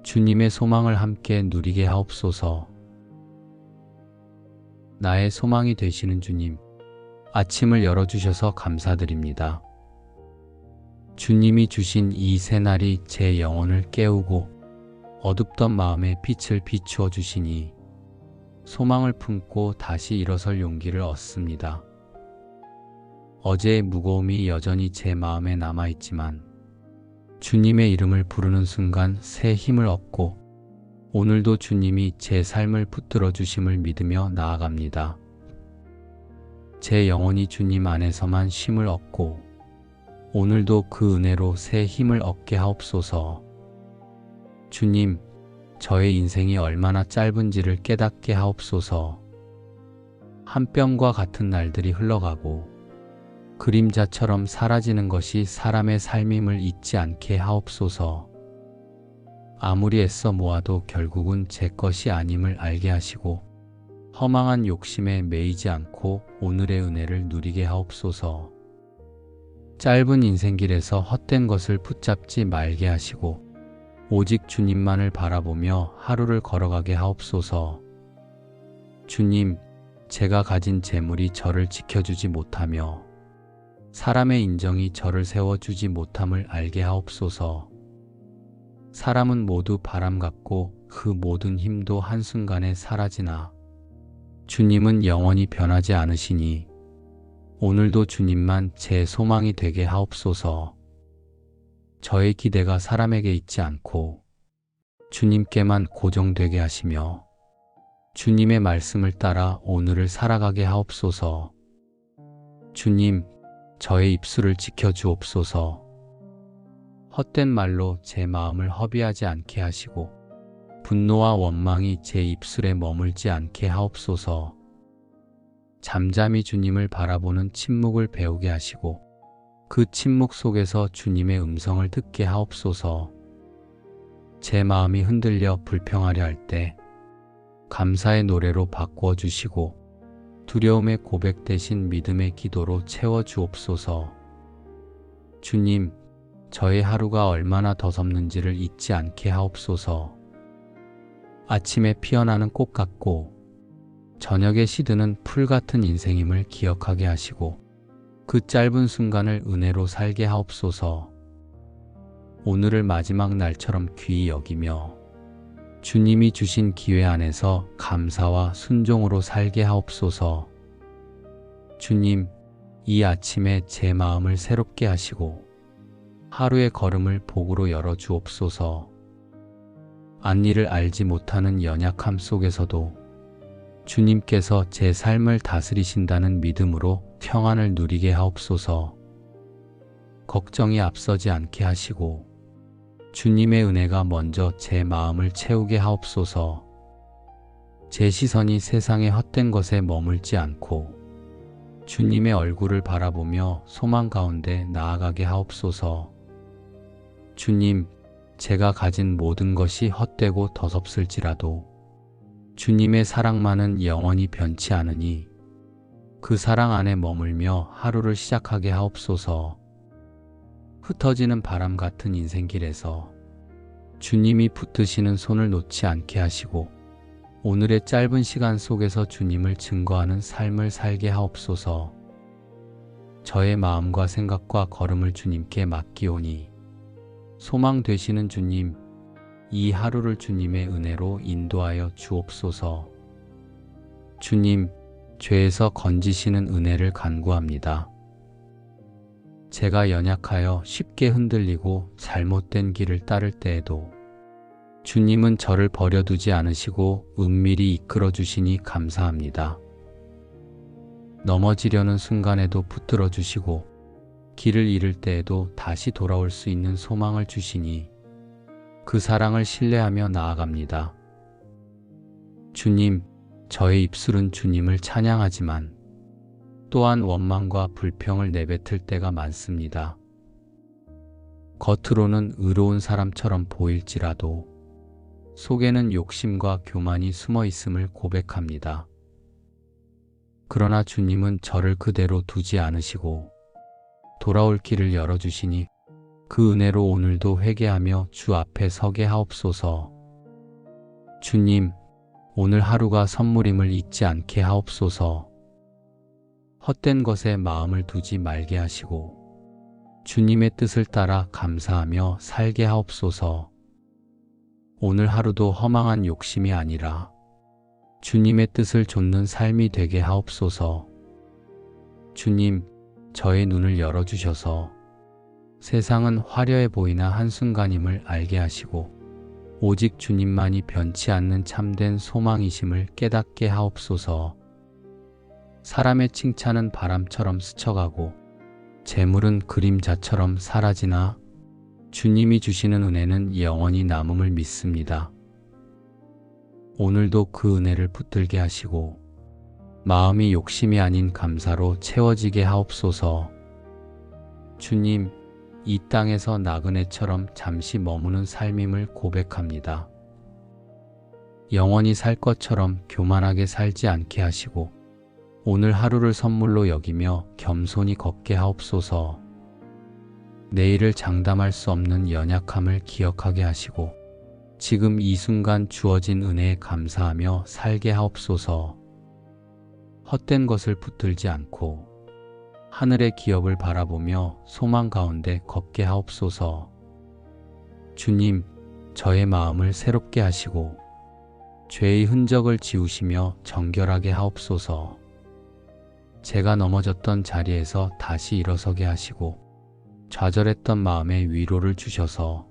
주님의 소망을 함께 누리게 하옵소서. 나의 소망이 되시는 주님, 아침을 열어주셔서 감사드립니다. 주님이 주신 이 새날이 제 영혼을 깨우고 어둡던 마음에 빛을 비추어 주시니 소망을 품고 다시 일어설 용기를 얻습니다. 어제의 무거움이 여전히 제 마음에 남아있지만 주님의 이름을 부르는 순간 새 힘을 얻고 오늘도 주님이 제 삶을 붙들어 주심을 믿으며 나아갑니다. 제 영혼이 주님 안에서만 쉼을 얻고 오늘도 그 은혜로 새 힘을 얻게 하옵소서. 주님, 저의 인생이 얼마나 짧은지를 깨닫게 하옵소서. 한 뼘과 같은 날들이 흘러가고 그림자처럼 사라지는 것이 사람의 삶임을 잊지 않게 하옵소서. 아무리 애써 모아도 결국은 제 것이 아님을 알게 하시고 허망한 욕심에 매이지 않고 오늘의 은혜를 누리게 하옵소서. 짧은 인생길에서 헛된 것을 붙잡지 말게 하시고 오직 주님만을 바라보며 하루를 걸어가게 하옵소서. 주님, 제가 가진 재물이 저를 지켜주지 못하며 사람의 인정이 저를 세워주지 못함을 알게 하옵소서. 사람은 모두 바람 같고 그 모든 힘도 한순간에 사라지나 주님은 영원히 변하지 않으시니 오늘도 주님만 제 소망이 되게 하옵소서. 저의 기대가 사람에게 있지 않고 주님께만 고정되게 하시며 주님의 말씀을 따라 오늘을 살아가게 하옵소서. 주님, 저의 입술을 지켜주옵소서. 헛된 말로 제 마음을 허비하지 않게 하시고 분노와 원망이 제 입술에 머물지 않게 하옵소서. 잠잠히 주님을 바라보는 침묵을 배우게 하시고 그 침묵 속에서 주님의 음성을 듣게 하옵소서. 제 마음이 흔들려 불평하려 할 때 감사의 노래로 바꾸어 주시고 두려움의 고백 대신 믿음의 기도로 채워 주옵소서. 주님, 저의 하루가 얼마나 더섭는지를 잊지 않게 하옵소서. 아침에 피어나는 꽃 같고 저녁에 시드는 풀 같은 인생임을 기억하게 하시고 그 짧은 순간을 은혜로 살게 하옵소서. 오늘을 마지막 날처럼 귀히 여기며 주님이 주신 기회 안에서 감사와 순종으로 살게 하옵소서. 주님, 이 아침에 제 마음을 새롭게 하시고 하루의 걸음을 복으로 열어 주옵소서. 앞일을 알지 못하는 연약함 속에서도 주님께서 제 삶을 다스리신다는 믿음으로 평안을 누리게 하옵소서. 걱정이 앞서지 않게 하시고 주님의 은혜가 먼저 제 마음을 채우게 하옵소서. 제 시선이 세상의 헛된 것에 머물지 않고 주님의 얼굴을 바라보며 소망 가운데 나아가게 하옵소서. 주님, 제가 가진 모든 것이 헛되고 더섭을지라도 주님의 사랑만은 영원히 변치 않으니 그 사랑 안에 머물며 하루를 시작하게 하옵소서. 흩어지는 바람 같은 인생길에서 주님이 붙드시는 손을 놓지 않게 하시고 오늘의 짧은 시간 속에서 주님을 증거하는 삶을 살게 하옵소서. 저의 마음과 생각과 걸음을 주님께 맡기오니 소망 되시는 주님, 이 하루를 주님의 은혜로 인도하여 주옵소서. 주님, 죄에서 건지시는 은혜를 간구합니다. 제가 연약하여 쉽게 흔들리고 잘못된 길을 따를 때에도 주님은 저를 버려두지 않으시고 은밀히 이끌어 주시니 감사합니다. 넘어지려는 순간에도 붙들어 주시고 길을 잃을 때에도 다시 돌아올 수 있는 소망을 주시니 그 사랑을 신뢰하며 나아갑니다. 주님, 저의 입술은 주님을 찬양하지만 또한 원망과 불평을 내뱉을 때가 많습니다. 겉으로는 의로운 사람처럼 보일지라도 속에는 욕심과 교만이 숨어 있음을 고백합니다. 그러나 주님은 저를 그대로 두지 않으시고 돌아올 길을 열어주시니 그 은혜로 오늘도 회개하며 주 앞에 서게 하옵소서. 주님, 오늘 하루가 선물임을 잊지 않게 하옵소서. 헛된 것에 마음을 두지 말게 하시고 주님의 뜻을 따라 감사하며 살게 하옵소서. 오늘 하루도 허망한 욕심이 아니라 주님의 뜻을 좇는 삶이 되게 하옵소서. 주님, 저의 눈을 열어주셔서 세상은 화려해 보이나 한순간임을 알게 하시고 오직 주님만이 변치 않는 참된 소망이심을 깨닫게 하옵소서. 사람의 칭찬은 바람처럼 스쳐가고 재물은 그림자처럼 사라지나 주님이 주시는 은혜는 영원히 남음을 믿습니다. 오늘도 그 은혜를 붙들게 하시고 마음이 욕심이 아닌 감사로 채워지게 하옵소서. 주님, 이 땅에서 나그네처럼 잠시 머무는 삶임을 고백합니다. 영원히 살 것처럼 교만하게 살지 않게 하시고 오늘 하루를 선물로 여기며 겸손히 걷게 하옵소서. 내일을 장담할 수 없는 연약함을 기억하게 하시고 지금 이 순간 주어진 은혜에 감사하며 살게 하옵소서. 헛된 것을 붙들지 않고 하늘의 기업을 바라보며 소망 가운데 걷게 하옵소서. 주님, 저의 마음을 새롭게 하시고 죄의 흔적을 지우시며 정결하게 하옵소서. 제가 넘어졌던 자리에서 다시 일어서게 하시고 좌절했던 마음에 위로를 주셔서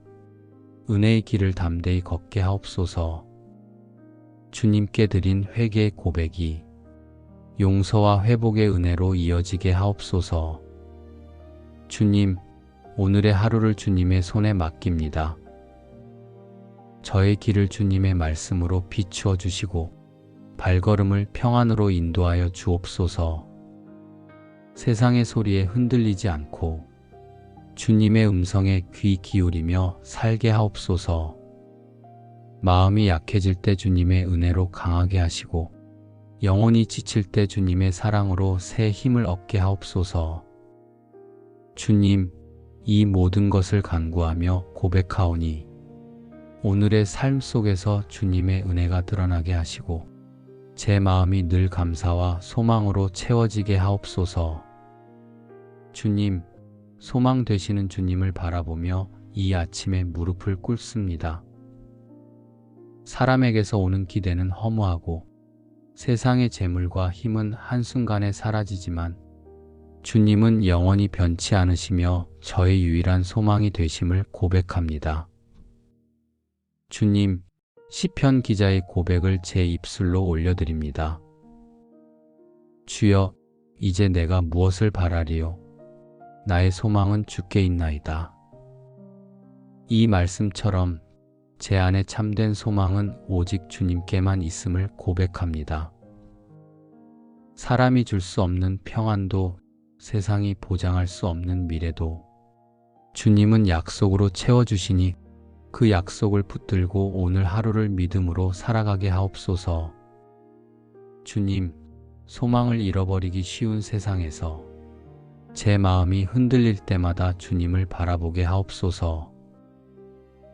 은혜의 길을 담대히 걷게 하옵소서. 주님께 드린 회개의 고백이 용서와 회복의 은혜로 이어지게 하옵소서. 주님, 오늘의 하루를 주님의 손에 맡깁니다. 저의 길을 주님의 말씀으로 비추어 주시고 발걸음을 평안으로 인도하여 주옵소서. 세상의 소리에 흔들리지 않고 주님의 음성에 귀 기울이며 살게 하옵소서. 마음이 약해질 때 주님의 은혜로 강하게 하시고 영혼이 지칠 때 주님의 사랑으로 새 힘을 얻게 하옵소서. 주님, 이 모든 것을 간구하며 고백하오니 오늘의 삶 속에서 주님의 은혜가 드러나게 하시고 제 마음이 늘 감사와 소망으로 채워지게 하옵소서. 주님, 소망 되시는 주님을 바라보며 이 아침에 무릎을 꿇습니다. 사람에게서 오는 기대는 허무하고 세상의 재물과 힘은 한순간에 사라지지만 주님은 영원히 변치 않으시며 저의 유일한 소망이 되심을 고백합니다. 주님, 시편 기자의 고백을 제 입술로 올려드립니다. 주여, 이제 내가 무엇을 바라리요? 나의 소망은 주께 있나이다. 이 말씀처럼 제 안에 참된 소망은 오직 주님께만 있음을 고백합니다. 사람이 줄 수 없는 평안도 세상이 보장할 수 없는 미래도 주님은 약속으로 채워주시니 그 약속을 붙들고 오늘 하루를 믿음으로 살아가게 하옵소서. 주님, 소망을 잃어버리기 쉬운 세상에서 제 마음이 흔들릴 때마다 주님을 바라보게 하옵소서.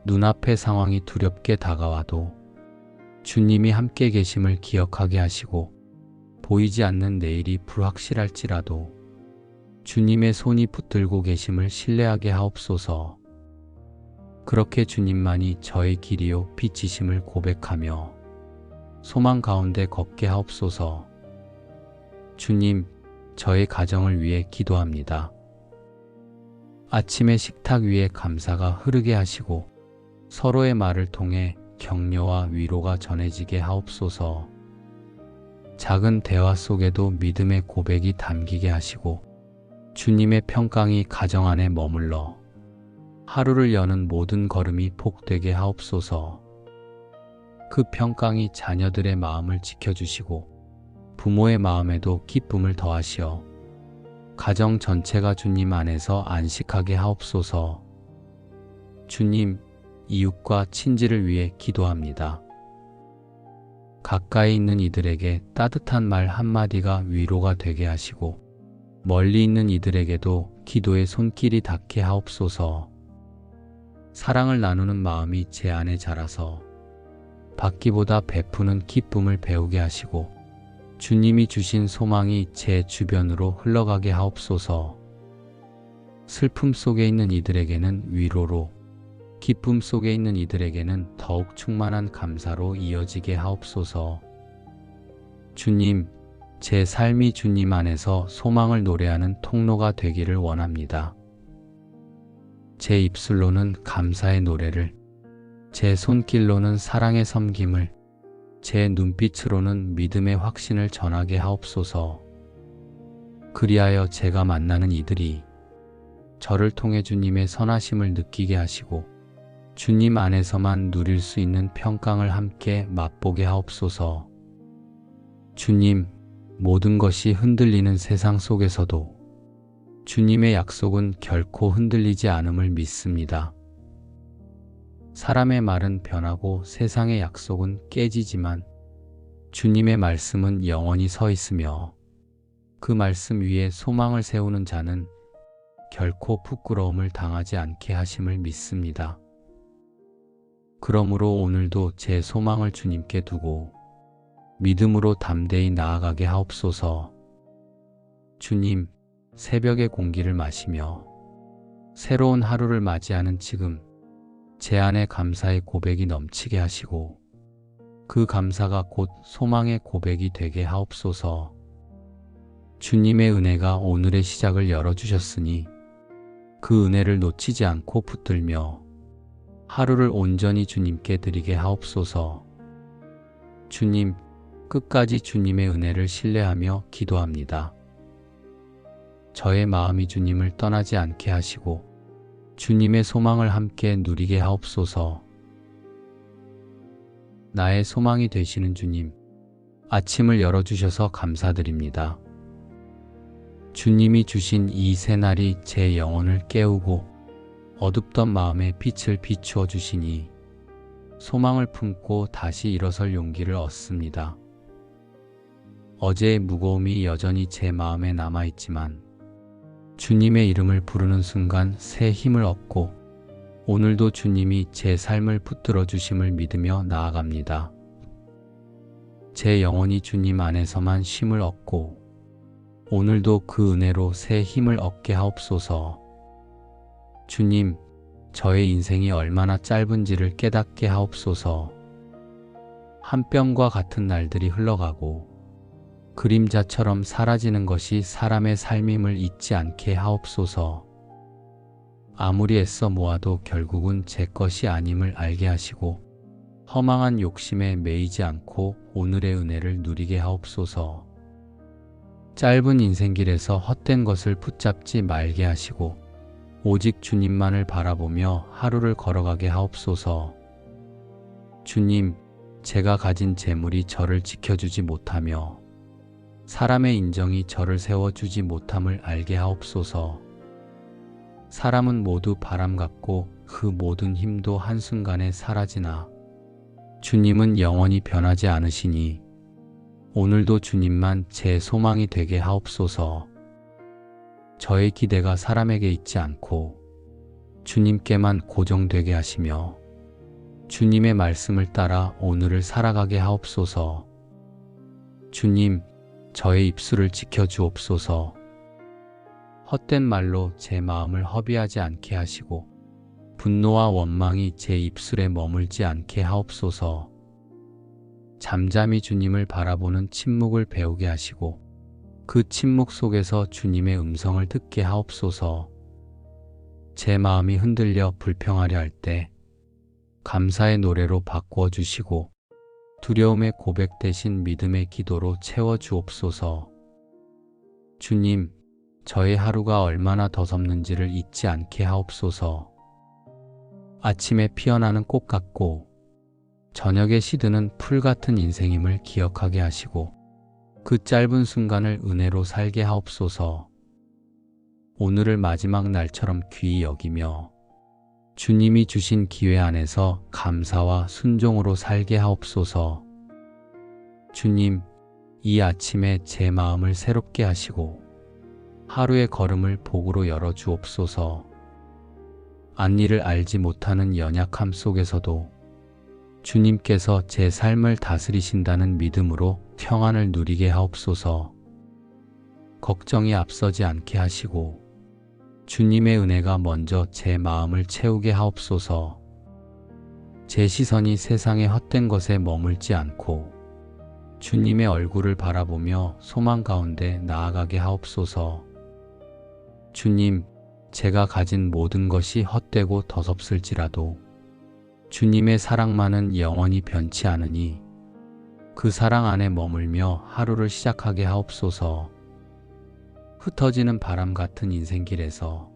눈앞의 상황이 두렵게 다가와도 주님이 함께 계심을 기억하게 하시고 보이지 않는 내일이 불확실할지라도 주님의 손이 붙들고 계심을 신뢰하게 하옵소서. 그렇게 주님만이 저의 길이요 빛이심을 고백하며 소망 가운데 걷게 하옵소서. 주님, 저의 가정을 위해 기도합니다. 아침에 식탁 위에 감사가 흐르게 하시고 서로의 말을 통해 격려와 위로가 전해지게 하옵소서. 작은 대화 속에도 믿음의 고백이 담기게 하시고 주님의 평강이 가정 안에 머물러 하루를 여는 모든 걸음이 복되게 하옵소서. 그 평강이 자녀들의 마음을 지켜주시고 부모의 마음에도 기쁨을 더하시어 가정 전체가 주님 안에서 안식하게 하옵소서. 주님, 이웃과 친지를 위해 기도합니다. 가까이 있는 이들에게 따뜻한 말 한마디가 위로가 되게 하시고 멀리 있는 이들에게도 기도의 손길이 닿게 하옵소서. 사랑을 나누는 마음이 제 안에 자라서 받기보다 베푸는 기쁨을 배우게 하시고 주님이 주신 소망이 제 주변으로 흘러가게 하옵소서. 슬픔 속에 있는 이들에게는 위로로, 기쁨 속에 있는 이들에게는 더욱 충만한 감사로 이어지게 하옵소서. 주님, 제 삶이 주님 안에서 소망을 노래하는 통로가 되기를 원합니다. 제 입술로는 감사의 노래를, 제 손길로는 사랑의 섬김을, 제 눈빛으로는 믿음의 확신을 전하게 하옵소서. 그리하여 제가 만나는 이들이 저를 통해 주님의 선하심을 느끼게 하시고 주님 안에서만 누릴 수 있는 평강을 함께 맛보게 하옵소서. 주님, 모든 것이 흔들리는 세상 속에서도 주님의 약속은 결코 흔들리지 않음을 믿습니다. 사람의 말은 변하고 세상의 약속은 깨지지만 주님의 말씀은 영원히 서 있으며 그 말씀 위에 소망을 세우는 자는 결코 부끄러움을 당하지 않게 하심을 믿습니다. 그러므로 오늘도 제 소망을 주님께 두고 믿음으로 담대히 나아가게 하옵소서. 주님, 새벽의 공기를 마시며 새로운 하루를 맞이하는 지금 제 안에 감사의 고백이 넘치게 하시고 그 감사가 곧 소망의 고백이 되게 하옵소서. 주님의 은혜가 오늘의 시작을 열어주셨으니 그 은혜를 놓치지 않고 붙들며 하루를 온전히 주님께 드리게 하옵소서. 주님, 끝까지 주님의 은혜를 신뢰하며 기도합니다. 저의 마음이 주님을 떠나지 않게 하시고 주님의 소망을 함께 누리게 하옵소서. 나의 소망이 되시는 주님, 아침을 열어주셔서 감사드립니다. 주님이 주신 이 새날이 제 영혼을 깨우고 어둡던 마음에 빛을 비추어 주시니 소망을 품고 다시 일어설 용기를 얻습니다. 어제의 무거움이 여전히 제 마음에 남아있지만 주님의 이름을 부르는 순간 새 힘을 얻고 오늘도 주님이 제 삶을 붙들어 주심을 믿으며 나아갑니다. 제 영혼이 주님 안에서만 쉼을 얻고 오늘도 그 은혜로 새 힘을 얻게 하옵소서. 주님, 저의 인생이 얼마나 짧은지를 깨닫게 하옵소서. 한 뼘과 같은 날들이 흘러가고 그림자처럼 사라지는 것이 사람의 삶임을 잊지 않게 하옵소서. 아무리 애써 모아도 결국은 제 것이 아님을 알게 하시고 허망한 욕심에 매이지 않고 오늘의 은혜를 누리게 하옵소서. 짧은 인생길에서 헛된 것을 붙잡지 말게 하시고 오직 주님만을 바라보며 하루를 걸어가게 하옵소서. 주님, 제가 가진 재물이 저를 지켜주지 못하며 사람의 인정이 저를 세워주지 못함을 알게 하옵소서. 사람은 모두 바람 같고 그 모든 힘도 한순간에 사라지나 주님은 영원히 변하지 않으시니 오늘도 주님만 제 소망이 되게 하옵소서. 저의 기대가 사람에게 있지 않고 주님께만 고정되게 하시며 주님의 말씀을 따라 오늘을 살아가게 하옵소서. 주님, 저의 입술을 지켜주옵소서. 헛된 말로 제 마음을 허비하지 않게 하시고 분노와 원망이 제 입술에 머물지 않게 하옵소서. 잠잠히 주님을 바라보는 침묵을 배우게 하시고 그 침묵 속에서 주님의 음성을 듣게 하옵소서. 제 마음이 흔들려 불평하려 할 때 감사의 노래로 바꾸어 주시고 두려움의 고백 대신 믿음의 기도로 채워 주옵소서. 주님, 저의 하루가 얼마나 더섭는지를 잊지 않게 하옵소서. 아침에 피어나는 꽃 같고 저녁에 시드는 풀 같은 인생임을 기억하게 하시고 그 짧은 순간을 은혜로 살게 하옵소서. 오늘을 마지막 날처럼 귀히 여기며 주님이 주신 기회 안에서 감사와 순종으로 살게 하옵소서. 주님, 이 아침에 제 마음을 새롭게 하시고 하루의 걸음을 복으로 열어 주옵소서. 앞일을 알지 못하는 연약함 속에서도 주님께서 제 삶을 다스리신다는 믿음으로 평안을 누리게 하옵소서. 걱정이 앞서지 않게 하시고 주님의 은혜가 먼저 제 마음을 채우게 하옵소서. 제 시선이 세상의 헛된 것에 머물지 않고 주님의 얼굴을 바라보며 소망 가운데 나아가게 하옵소서. 주님, 제가 가진 모든 것이 헛되고 더섭을지라도 주님의 사랑만은 영원히 변치 않으니 그 사랑 안에 머물며 하루를 시작하게 하옵소서. 흩어지는 바람 같은 인생길에서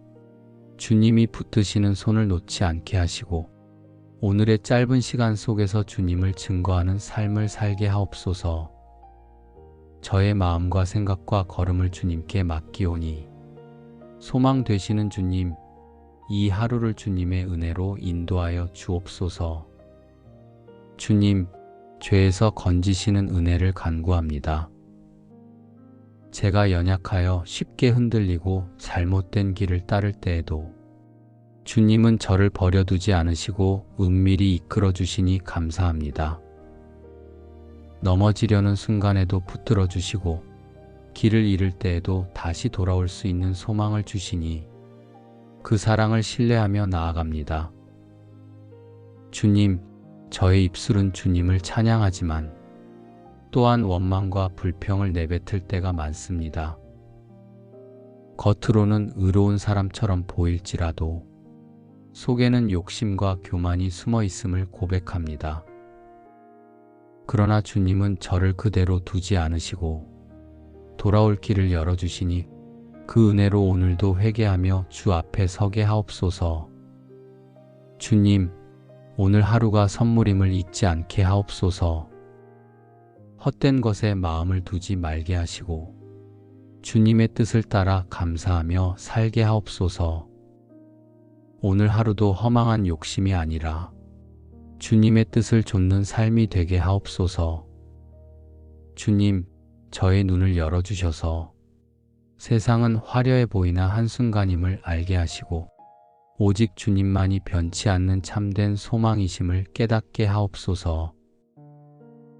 주님이 붙드시는 손을 놓지 않게 하시고 오늘의 짧은 시간 속에서 주님을 증거하는 삶을 살게 하옵소서. 저의 마음과 생각과 걸음을 주님께 맡기오니 소망 되시는 주님, 이 하루를 주님의 은혜로 인도하여 주옵소서. 주님, 죄에서 건지시는 은혜를 간구합니다. 제가 연약하여 쉽게 흔들리고 잘못된 길을 따를 때에도 주님은 저를 버려두지 않으시고 은밀히 이끌어 주시니 감사합니다. 넘어지려는 순간에도 붙들어 주시고 길을 잃을 때에도 다시 돌아올 수 있는 소망을 주시니 그 사랑을 신뢰하며 나아갑니다. 주님, 저의 입술은 주님을 찬양하지만 또한 원망과 불평을 내뱉을 때가 많습니다. 겉으로는 의로운 사람처럼 보일지라도 속에는 욕심과 교만이 숨어 있음을 고백합니다. 그러나 주님은 저를 그대로 두지 않으시고 돌아올 길을 열어주시니 그 은혜로 오늘도 회개하며 주 앞에 서게 하옵소서. 주님, 오늘 하루가 선물임을 잊지 않게 하옵소서. 헛된 것에 마음을 두지 말게 하시고 주님의 뜻을 따라 감사하며 살게 하옵소서. 오늘 하루도 허망한 욕심이 아니라 주님의 뜻을 좇는 삶이 되게 하옵소서. 주님, 저의 눈을 열어주셔서 세상은 화려해 보이나 한순간임을 알게 하시고 오직 주님만이 변치 않는 참된 소망이심을 깨닫게 하옵소서.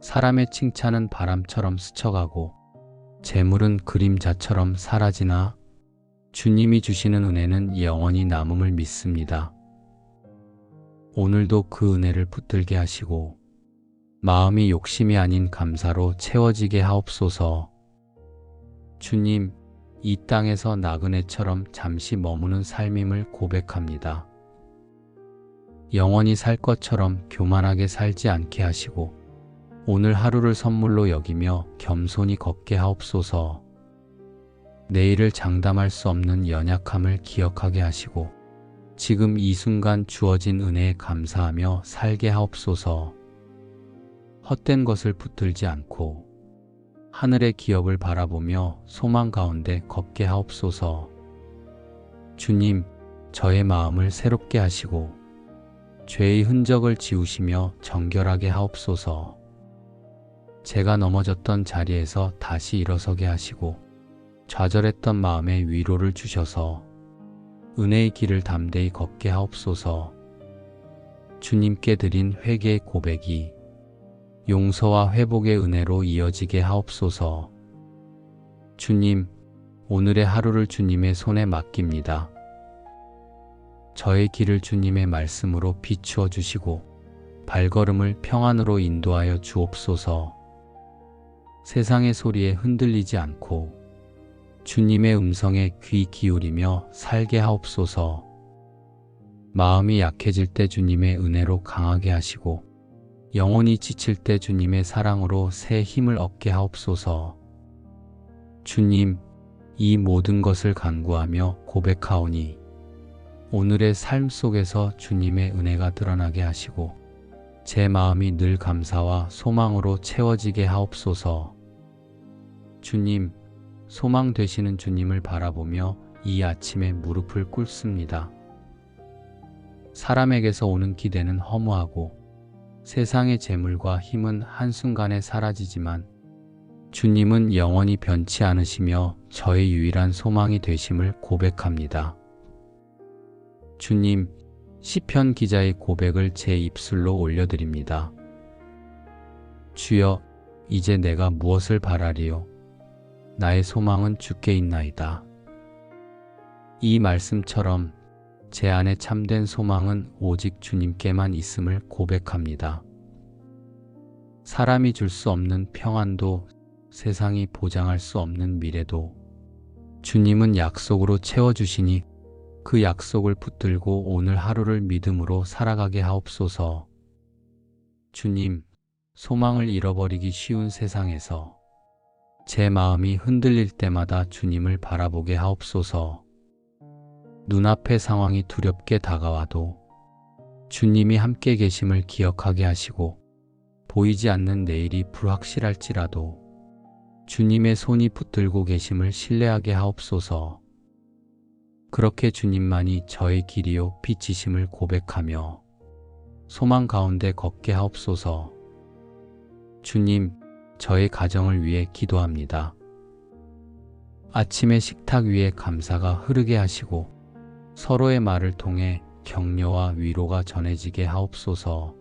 사람의 칭찬은 바람처럼 스쳐가고 재물은 그림자처럼 사라지나 주님이 주시는 은혜는 영원히 남음을 믿습니다. 오늘도 그 은혜를 붙들게 하시고 마음이 욕심이 아닌 감사로 채워지게 하옵소서. 주님, 이 땅에서 나그네처럼 잠시 머무는 삶임을 고백합니다. 영원히 살 것처럼 교만하게 살지 않게 하시고 오늘 하루를 선물로 여기며 겸손히 걷게 하옵소서. 내일을 장담할 수 없는 연약함을 기억하게 하시고 지금 이 순간 주어진 은혜에 감사하며 살게 하옵소서. 헛된 것을 붙들지 않고 하늘의 기업을 바라보며 소망 가운데 걷게 하옵소서. 주님, 저의 마음을 새롭게 하시고 죄의 흔적을 지우시며 정결하게 하옵소서. 제가 넘어졌던 자리에서 다시 일어서게 하시고 좌절했던 마음에 위로를 주셔서 은혜의 길을 담대히 걷게 하옵소서. 주님께 드린 회개의 고백이 용서와 회복의 은혜로 이어지게 하옵소서. 주님, 오늘의 하루를 주님의 손에 맡깁니다. 저의 길을 주님의 말씀으로 비추어 주시고 발걸음을 평안으로 인도하여 주옵소서. 세상의 소리에 흔들리지 않고 주님의 음성에 귀 기울이며 살게 하옵소서. 마음이 약해질 때 주님의 은혜로 강하게 하시고 영혼이 지칠 때 주님의 사랑으로 새 힘을 얻게 하옵소서. 주님, 이 모든 것을 간구하며 고백하오니 오늘의 삶 속에서 주님의 은혜가 드러나게 하시고 제 마음이 늘 감사와 소망으로 채워지게 하옵소서. 주님, 소망 되시는 주님을 바라보며 이 아침에 무릎을 꿇습니다. 사람에게서 오는 기대는 허무하고 세상의 재물과 힘은 한순간에 사라지지만 주님은 영원히 변치 않으시며 저의 유일한 소망이 되심을 고백합니다. 주님, 시편 기자의 고백을 제 입술로 올려드립니다. 주여, 이제 내가 무엇을 바라리요? 나의 소망은 주께 있나이다. 이 말씀처럼 제 안에 참된 소망은 오직 주님께만 있음을 고백합니다. 사람이 줄 수 없는 평안도 세상이 보장할 수 없는 미래도 주님은 약속으로 채워주시니 그 약속을 붙들고 오늘 하루를 믿음으로 살아가게 하옵소서. 주님, 소망을 잃어버리기 쉬운 세상에서 제 마음이 흔들릴 때마다 주님을 바라보게 하옵소서. 눈앞의 상황이 두렵게 다가와도 주님이 함께 계심을 기억하게 하시고 보이지 않는 내일이 불확실할지라도 주님의 손이 붙들고 계심을 신뢰하게 하옵소서. 그렇게 주님만이 저의 길이요 빛이심을 고백하며 소망 가운데 걷게 하옵소서. 주님, 저의 가정을 위해 기도합니다. 아침의 식탁 위에 감사가 흐르게 하시고 서로의 말을 통해 격려와 위로가 전해지게 하옵소서.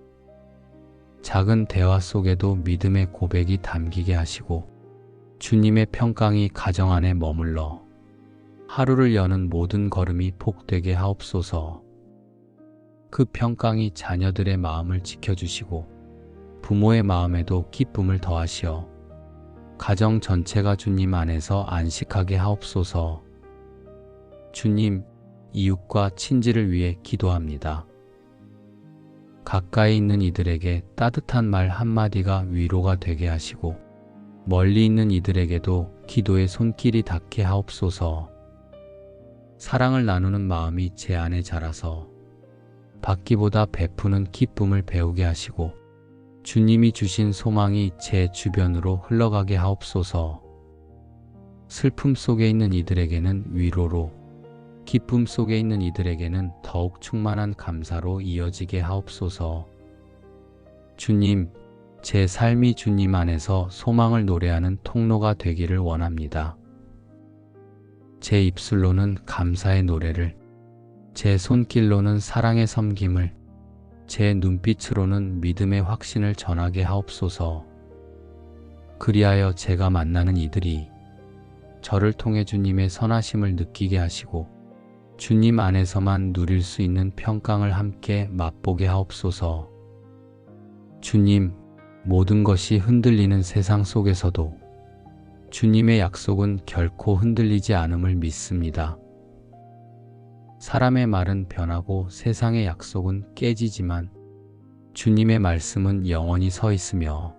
작은 대화 속에도 믿음의 고백이 담기게 하시고 주님의 평강이 가정 안에 머물러 하루를 여는 모든 걸음이 복되게 하옵소서. 그 평강이 자녀들의 마음을 지켜주시고 부모의 마음에도 기쁨을 더하시어 가정 전체가 주님 안에서 안식하게 하옵소서. 주님, 이웃과 친지를 위해 기도합니다. 가까이 있는 이들에게 따뜻한 말 한마디가 위로가 되게 하시고 멀리 있는 이들에게도 기도의 손길이 닿게 하옵소서. 사랑을 나누는 마음이 제 안에 자라서 받기보다 베푸는 기쁨을 배우게 하시고 주님이 주신 소망이 제 주변으로 흘러가게 하옵소서. 슬픔 속에 있는 이들에게는 위로로, 기쁨 속에 있는 이들에게는 더욱 충만한 감사로 이어지게 하옵소서. 주님, 제 삶이 주님 안에서 소망을 노래하는 통로가 되기를 원합니다. 제 입술로는 감사의 노래를, 제 손길로는 사랑의 섬김을, 제 눈빛으로는 믿음의 확신을 전하게 하옵소서. 그리하여 제가 만나는 이들이 저를 통해 주님의 선하심을 느끼게 하시고 주님 안에서만 누릴 수 있는 평강을 함께 맛보게 하옵소서. 주님, 모든 것이 흔들리는 세상 속에서도 주님의 약속은 결코 흔들리지 않음을 믿습니다. 사람의 말은 변하고 세상의 약속은 깨지지만 주님의 말씀은 영원히 서 있으며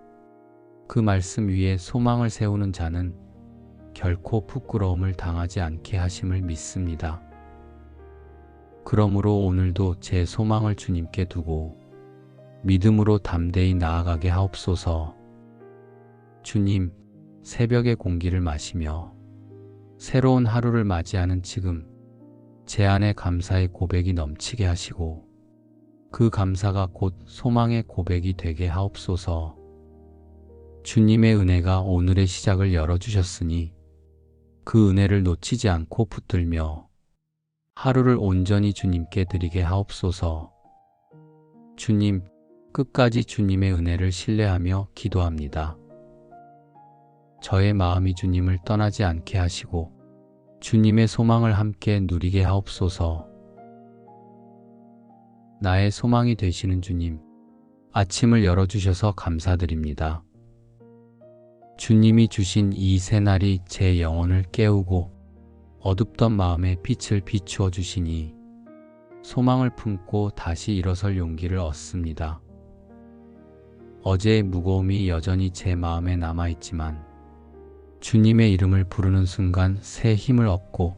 그 말씀 위에 소망을 세우는 자는 결코 부끄러움을 당하지 않게 하심을 믿습니다. 그러므로 오늘도 제 소망을 주님께 두고 믿음으로 담대히 나아가게 하옵소서. 주님, 새벽의 공기를 마시며 새로운 하루를 맞이하는 지금 제 안에 감사의 고백이 넘치게 하시고 그 감사가 곧 소망의 고백이 되게 하옵소서. 주님의 은혜가 오늘의 시작을 열어주셨으니 그 은혜를 놓치지 않고 붙들며 하루를 온전히 주님께 드리게 하옵소서. 주님, 끝까지 주님의 은혜를 신뢰하며 기도합니다. 저의 마음이 주님을 떠나지 않게 하시고 주님의 소망을 함께 누리게 하옵소서. 나의 소망이 되시는 주님, 아침을 열어주셔서 감사드립니다. 주님이 주신 이 새날이 제 영혼을 깨우고 어둡던 마음에 빛을 비추어 주시니 소망을 품고 다시 일어설 용기를 얻습니다. 어제의 무거움이 여전히 제 마음에 남아있지만 주님의 이름을 부르는 순간 새 힘을 얻고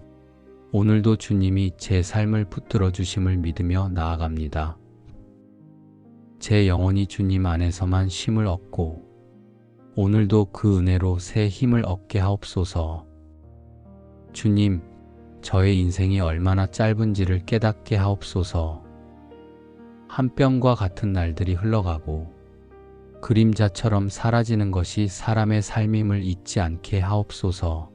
오늘도 주님이 제 삶을 붙들어 주심을 믿으며 나아갑니다. 제 영혼이 주님 안에서만 쉼을 얻고 오늘도 그 은혜로 새 힘을 얻게 하옵소서. 주님, 저의 인생이 얼마나 짧은지를 깨닫게 하옵소서. 한 뼘과 같은 날들이 흘러가고 그림자처럼 사라지는 것이 사람의 삶임을 잊지 않게 하옵소서.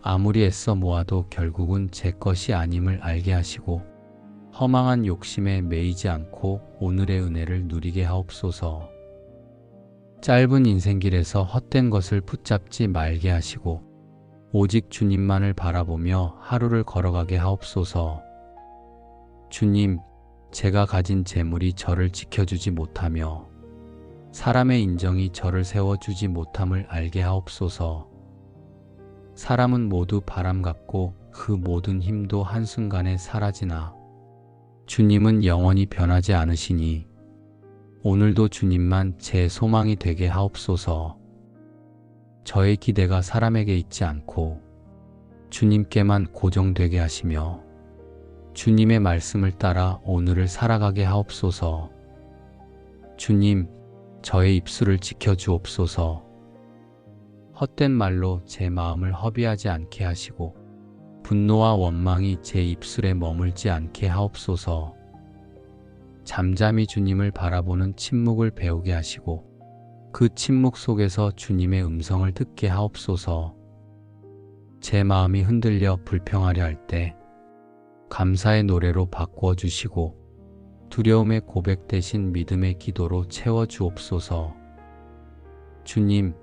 아무리 애써 모아도 결국은 제 것이 아님을 알게 하시고 허망한 욕심에 매이지 않고 오늘의 은혜를 누리게 하옵소서. 짧은 인생길에서 헛된 것을 붙잡지 말게 하시고 오직 주님만을 바라보며 하루를 걸어가게 하옵소서. 주님, 제가 가진 재물이 저를 지켜주지 못하며 사람의 인정이 저를 세워주지 못함을 알게 하옵소서. 사람은 모두 바람 같고 그 모든 힘도 한순간에 사라지나 주님은 영원히 변하지 않으시니 오늘도 주님만 제 소망이 되게 하옵소서. 저의 기대가 사람에게 있지 않고 주님께만 고정되게 하시며 주님의 말씀을 따라 오늘을 살아가게 하옵소서. 주님, 저의 입술을 지켜주옵소서. 헛된 말로 제 마음을 허비하지 않게 하시고 분노와 원망이 제 입술에 머물지 않게 하옵소서. 잠잠히 주님을 바라보는 침묵을 배우게 하시고 그 침묵 속에서 주님의 음성을 듣게 하옵소서. 제 마음이 흔들려 불평하려 할 때 감사의 노래로 바꾸어 주시고 두려움의 고백 대신 믿음의 기도로 채워 주옵소서. 주님,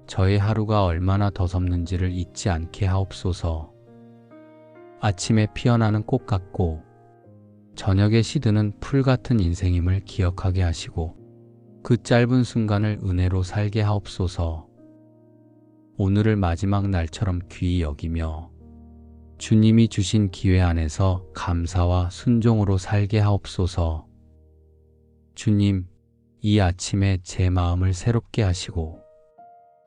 저의 하루가 얼마나 더섭는지를 잊지 않게 하옵소서. 아침에 피어나는 꽃 같고 저녁에 시드는 풀 같은 인생임을 기억하게 하시고 그 짧은 순간을 은혜로 살게 하옵소서. 오늘을 마지막 날처럼 귀히 여기며 주님이 주신 기회 안에서 감사와 순종으로 살게 하옵소서. 주님, 이 아침에 제 마음을 새롭게 하시고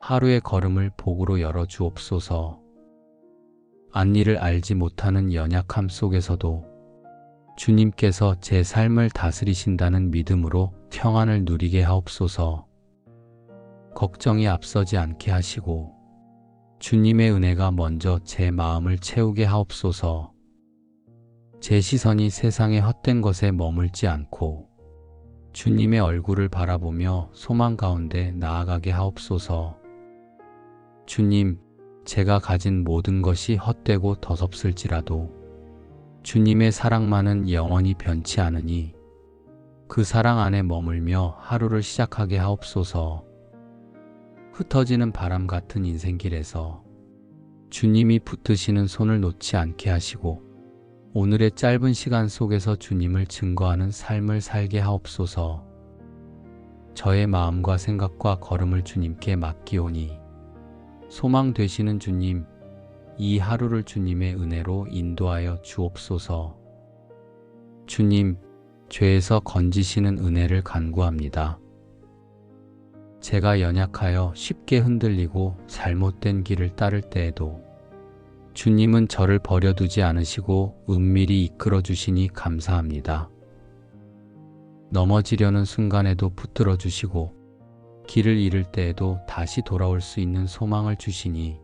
하루의 걸음을 복으로 열어 주옵소서. 앞일을 알지 못하는 연약함 속에서도 주님께서 제 삶을 다스리신다는 믿음으로 평안을 누리게 하옵소서. 걱정이 앞서지 않게 하시고 주님의 은혜가 먼저 제 마음을 채우게 하옵소서. 제 시선이 세상의 헛된 것에 머물지 않고 주님의 얼굴을 바라보며 소망 가운데 나아가게 하옵소서. 주님, 제가 가진 모든 것이 헛되고 더섭을지라도 주님의 사랑만은 영원히 변치 않으니 그 사랑 안에 머물며 하루를 시작하게 하옵소서. 흩어지는 바람 같은 인생길에서 주님이 붙드시는 손을 놓지 않게 하시고 오늘의 짧은 시간 속에서 주님을 증거하는 삶을 살게 하옵소서. 저의 마음과 생각과 걸음을 주님께 맡기오니 소망 되시는 주님, 이 하루를 주님의 은혜로 인도하여 주옵소서. 주님, 죄에서 건지시는 은혜를 간구합니다. 제가 연약하여 쉽게 흔들리고 잘못된 길을 따를 때에도 주님은 저를 버려두지 않으시고 은밀히 이끌어 주시니 감사합니다. 넘어지려는 순간에도 붙들어 주시고 길을 잃을 때에도 다시 돌아올 수 있는 소망을 주시니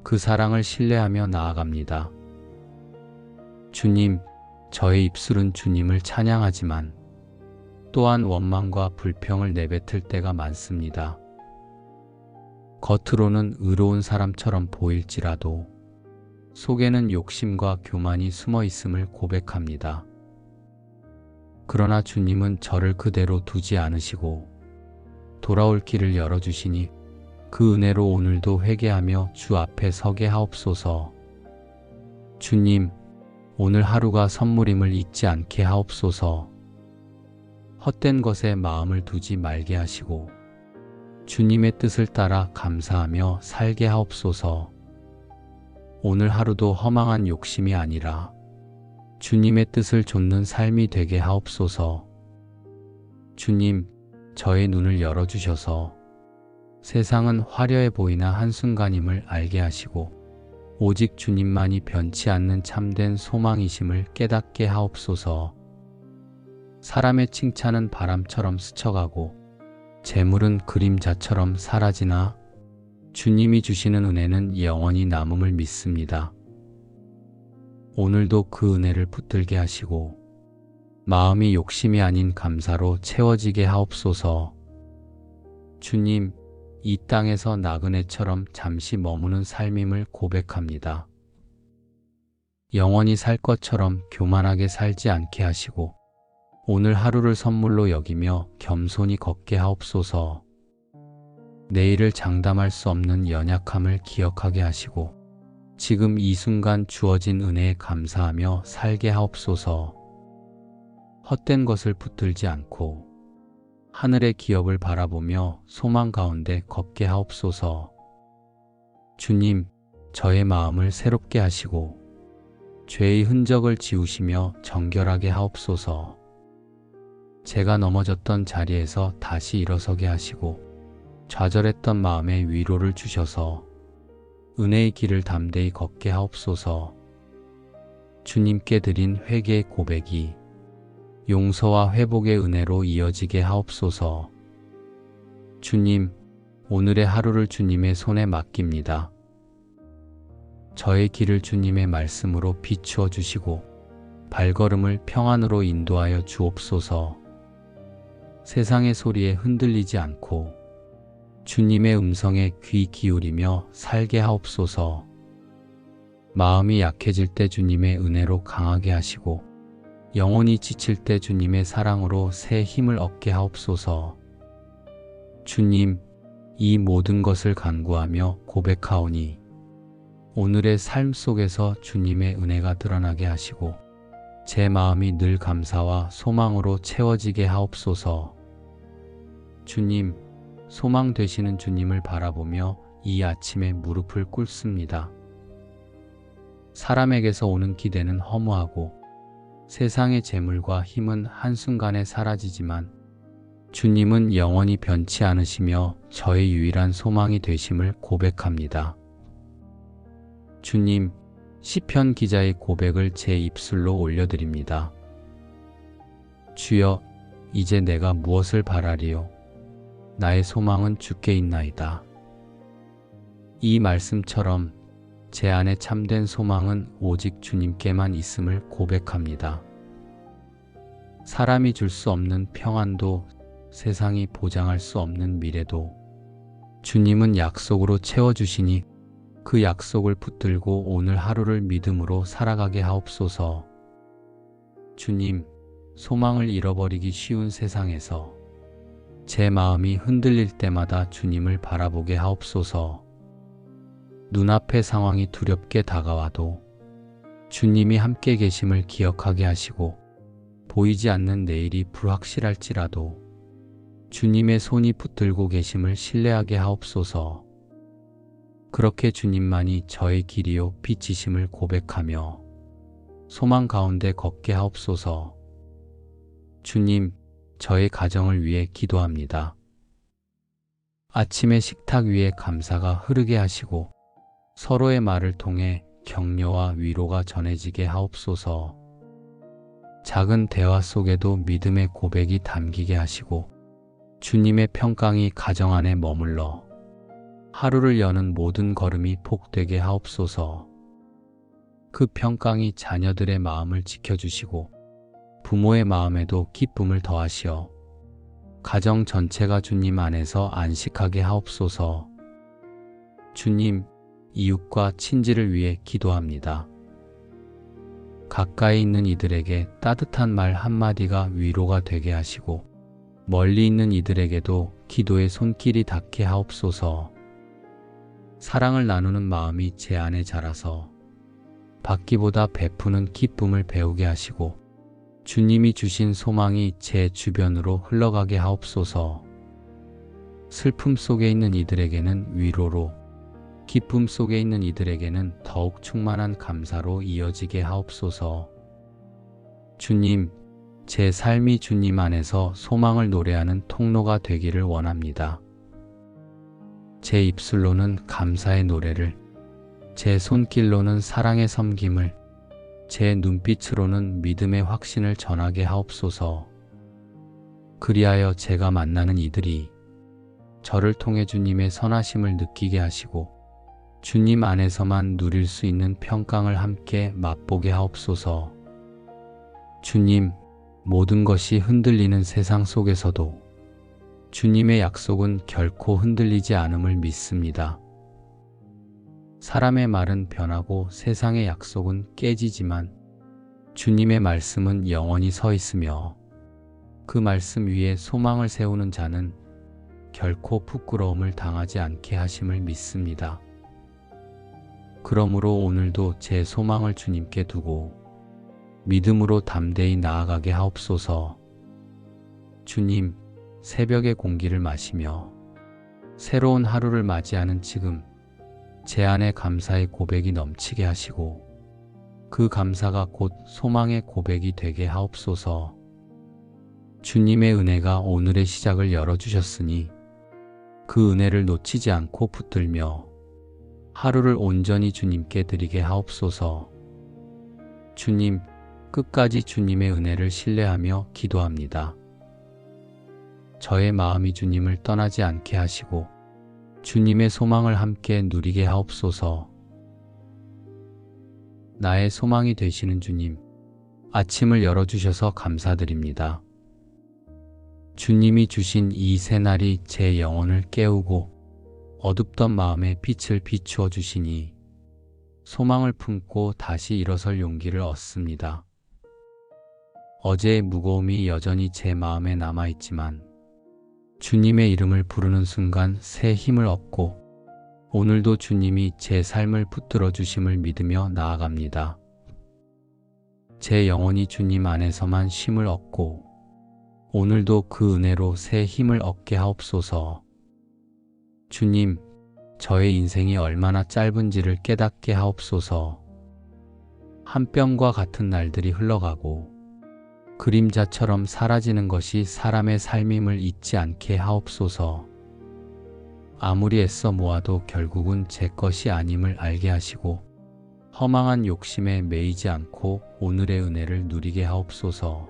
그 사랑을 신뢰하며 나아갑니다. 주님, 저의 입술은 주님을 찬양하지만 또한 원망과 불평을 내뱉을 때가 많습니다. 겉으로는 의로운 사람처럼 보일지라도 속에는 욕심과 교만이 숨어 있음을 고백합니다. 그러나 주님은 저를 그대로 두지 않으시고 돌아올 길을 열어주시니 그 은혜로 오늘도 회개하며 주 앞에 서게 하옵소서. 주님, 오늘 하루가 선물임을 잊지 않게 하옵소서. 헛된 것에 마음을 두지 말게 하시고 주님의 뜻을 따라 감사하며 살게 하옵소서. 오늘 하루도 허망한 욕심이 아니라 주님의 뜻을 좇는 삶이 되게 하옵소서. 주님, 저의 눈을 열어주셔서 세상은 화려해 보이나 한순간임을 알게 하시고 오직 주님만이 변치 않는 참된 소망이심을 깨닫게 하옵소서. 사람의 칭찬은 바람처럼 스쳐가고 재물은 그림자처럼 사라지나 주님이 주시는 은혜는 영원히 남음을 믿습니다. 오늘도 그 은혜를 붙들게 하시고 마음이 욕심이 아닌 감사로 채워지게 하옵소서. 주님, 이 땅에서 나그네처럼 잠시 머무는 삶임을 고백합니다. 영원히 살 것처럼 교만하게 살지 않게 하시고 오늘 하루를 선물로 여기며 겸손히 걷게 하옵소서. 내일을 장담할 수 없는 연약함을 기억하게 하시고 지금 이 순간 주어진 은혜에 감사하며 살게 하옵소서. 헛된 것을 붙들지 않고 하늘의 기업을 바라보며 소망 가운데 걷게 하옵소서. 주님, 저의 마음을 새롭게 하시고 죄의 흔적을 지우시며 정결하게 하옵소서. 제가 넘어졌던 자리에서 다시 일어서게 하시고 좌절했던 마음에 위로를 주셔서 은혜의 길을 담대히 걷게 하옵소서. 주님께 드린 회개의 고백이 용서와 회복의 은혜로 이어지게 하옵소서. 주님, 오늘의 하루를 주님의 손에 맡깁니다. 저의 길을 주님의 말씀으로 비추어 주시고 발걸음을 평안으로 인도하여 주옵소서. 세상의 소리에 흔들리지 않고 주님의 음성에 귀 기울이며 살게 하옵소서. 마음이 약해질 때 주님의 은혜로 강하게 하시고 영혼이 지칠 때 주님의 사랑으로 새 힘을 얻게 하옵소서. 주님, 이 모든 것을 간구하며 고백하오니 오늘의 삶 속에서 주님의 은혜가 드러나게 하시고 제 마음이 늘 감사와 소망으로 채워지게 하옵소서. 주님, 소망 되시는 주님을 바라보며 이 아침에 무릎을 꿇습니다. 사람에게서 오는 기대는 허무하고 세상의 재물과 힘은 한순간에 사라지지만 주님은 영원히 변치 않으시며 저의 유일한 소망이 되심을 고백합니다. 주님, 시편 기자의 고백을 제 입술로 올려드립니다. 주여, 이제 내가 무엇을 바라리요? 나의 소망은 주께 있나이다. 이 말씀처럼 제 안에 참된 소망은 오직 주님께만 있음을 고백합니다. 사람이 줄 수 없는 평안도 세상이 보장할 수 없는 미래도 주님은 약속으로 채워주시니 그 약속을 붙들고 오늘 하루를 믿음으로 살아가게 하옵소서. 주님, 소망을 잃어버리기 쉬운 세상에서 제 마음이 흔들릴 때마다 주님을 바라보게 하옵소서. 눈앞의 상황이 두렵게 다가와도 주님이 함께 계심을 기억하게 하시고 보이지 않는 내일이 불확실할지라도 주님의 손이 붙들고 계심을 신뢰하게 하옵소서. 그렇게 주님만이 저의 길이요 빛이심을 고백하며 소망 가운데 걷게 하옵소서. 주님, 저의 가정을 위해 기도합니다. 아침의 식탁 위에 감사가 흐르게 하시고 서로의 말을 통해 격려와 위로가 전해지게 하옵소서. 작은 대화 속에도 믿음의 고백이 담기게 하시고 주님의 평강이 가정 안에 머물러 하루를 여는 모든 걸음이 복되게 하옵소서. 그 평강이 자녀들의 마음을 지켜주시고 부모의 마음에도 기쁨을 더하시어 가정 전체가 주님 안에서 안식하게 하옵소서. 주님, 이웃과 친지를 위해 기도합니다. 가까이 있는 이들에게 따뜻한 말 한마디가 위로가 되게 하시고 멀리 있는 이들에게도 기도의 손길이 닿게 하옵소서. 사랑을 나누는 마음이 제 안에 자라서 받기보다 베푸는 기쁨을 배우게 하시고 주님이 주신 소망이 제 주변으로 흘러가게 하옵소서. 슬픔 속에 있는 이들에게는 위로로, 기쁨 속에 있는 이들에게는 더욱 충만한 감사로 이어지게 하옵소서. 주님, 제 삶이 주님 안에서 소망을 노래하는 통로가 되기를 원합니다. 제 입술로는 감사의 노래를, 제 손길로는 사랑의 섬김을, 제 눈빛으로는 믿음의 확신을 전하게 하옵소서. 그리하여 제가 만나는 이들이 저를 통해 주님의 선하심을 느끼게 하시고 주님 안에서만 누릴 수 있는 평강을 함께 맛보게 하옵소서. 주님, 모든 것이 흔들리는 세상 속에서도 주님의 약속은 결코 흔들리지 않음을 믿습니다. 사람의 말은 변하고 세상의 약속은 깨지지만 주님의 말씀은 영원히 서 있으며 그 말씀 위에 소망을 세우는 자는 결코 부끄러움을 당하지 않게 하심을 믿습니다. 그러므로 오늘도 제 소망을 주님께 두고 믿음으로 담대히 나아가게 하옵소서. 주님, 새벽의 공기를 마시며 새로운 하루를 맞이하는 지금 제 안에 감사의 고백이 넘치게 하시고 그 감사가 곧 소망의 고백이 되게 하옵소서. 주님의 은혜가 오늘의 시작을 열어주셨으니 그 은혜를 놓치지 않고 붙들며 하루를 온전히 주님께 드리게 하옵소서. 주님, 끝까지 주님의 은혜를 신뢰하며 기도합니다. 저의 마음이 주님을 떠나지 않게 하시고 주님의 소망을 함께 누리게 하옵소서. 나의 소망이 되시는 주님, 아침을 열어주셔서 감사드립니다. 주님이 주신 이 새날이 제 영혼을 깨우고 어둡던 마음에 빛을 비추어 주시니 소망을 품고 다시 일어설 용기를 얻습니다. 어제의 무거움이 여전히 제 마음에 남아있지만 주님의 이름을 부르는 순간 새 힘을 얻고 오늘도 주님이 제 삶을 붙들어 주심을 믿으며 나아갑니다. 제 영혼이 주님 안에서만 쉼을 얻고 오늘도 그 은혜로 새 힘을 얻게 하옵소서. 주님, 저의 인생이 얼마나 짧은지를 깨닫게 하옵소서. 한 뼘과 같은 날들이 흘러가고 그림자처럼 사라지는 것이 사람의 삶임을 잊지 않게 하옵소서. 아무리 애써 모아도 결국은 제 것이 아님을 알게 하시고 허망한 욕심에 매이지 않고 오늘의 은혜를 누리게 하옵소서.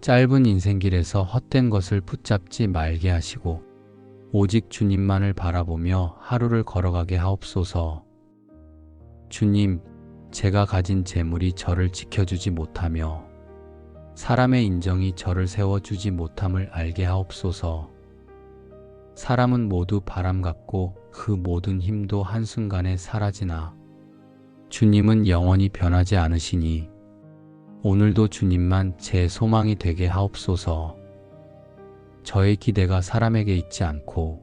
짧은 인생길에서 헛된 것을 붙잡지 말게 하시고 오직 주님만을 바라보며 하루를 걸어가게 하옵소서. 주님, 제가 가진 재물이 저를 지켜주지 못하며 사람의 인정이 저를 세워주지 못함을 알게 하옵소서. 사람은 모두 바람 같고 그 모든 힘도 한순간에 사라지나 주님은 영원히 변하지 않으시니 오늘도 주님만 제 소망이 되게 하옵소서. 저의 기대가 사람에게 있지 않고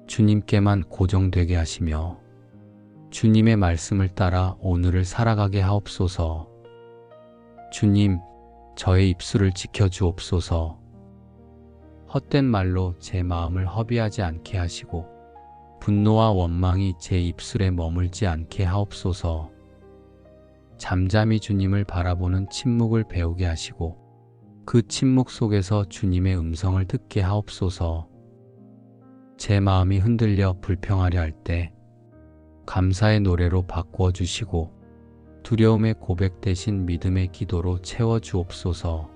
주님께만 고정되게 하시며 주님의 말씀을 따라 오늘을 살아가게 하옵소서. 주님, 저의 입술을 지켜주옵소서. 헛된 말로 제 마음을 허비하지 않게 하시고 분노와 원망이 제 입술에 머물지 않게 하옵소서. 잠잠히 주님을 바라보는 침묵을 배우게 하시고 그 침묵 속에서 주님의 음성을 듣게 하옵소서. 제 마음이 흔들려 불평하려 할 때 감사의 노래로 바꾸어 주시고 두려움의 고백 대신 믿음의 기도로 채워주옵소서.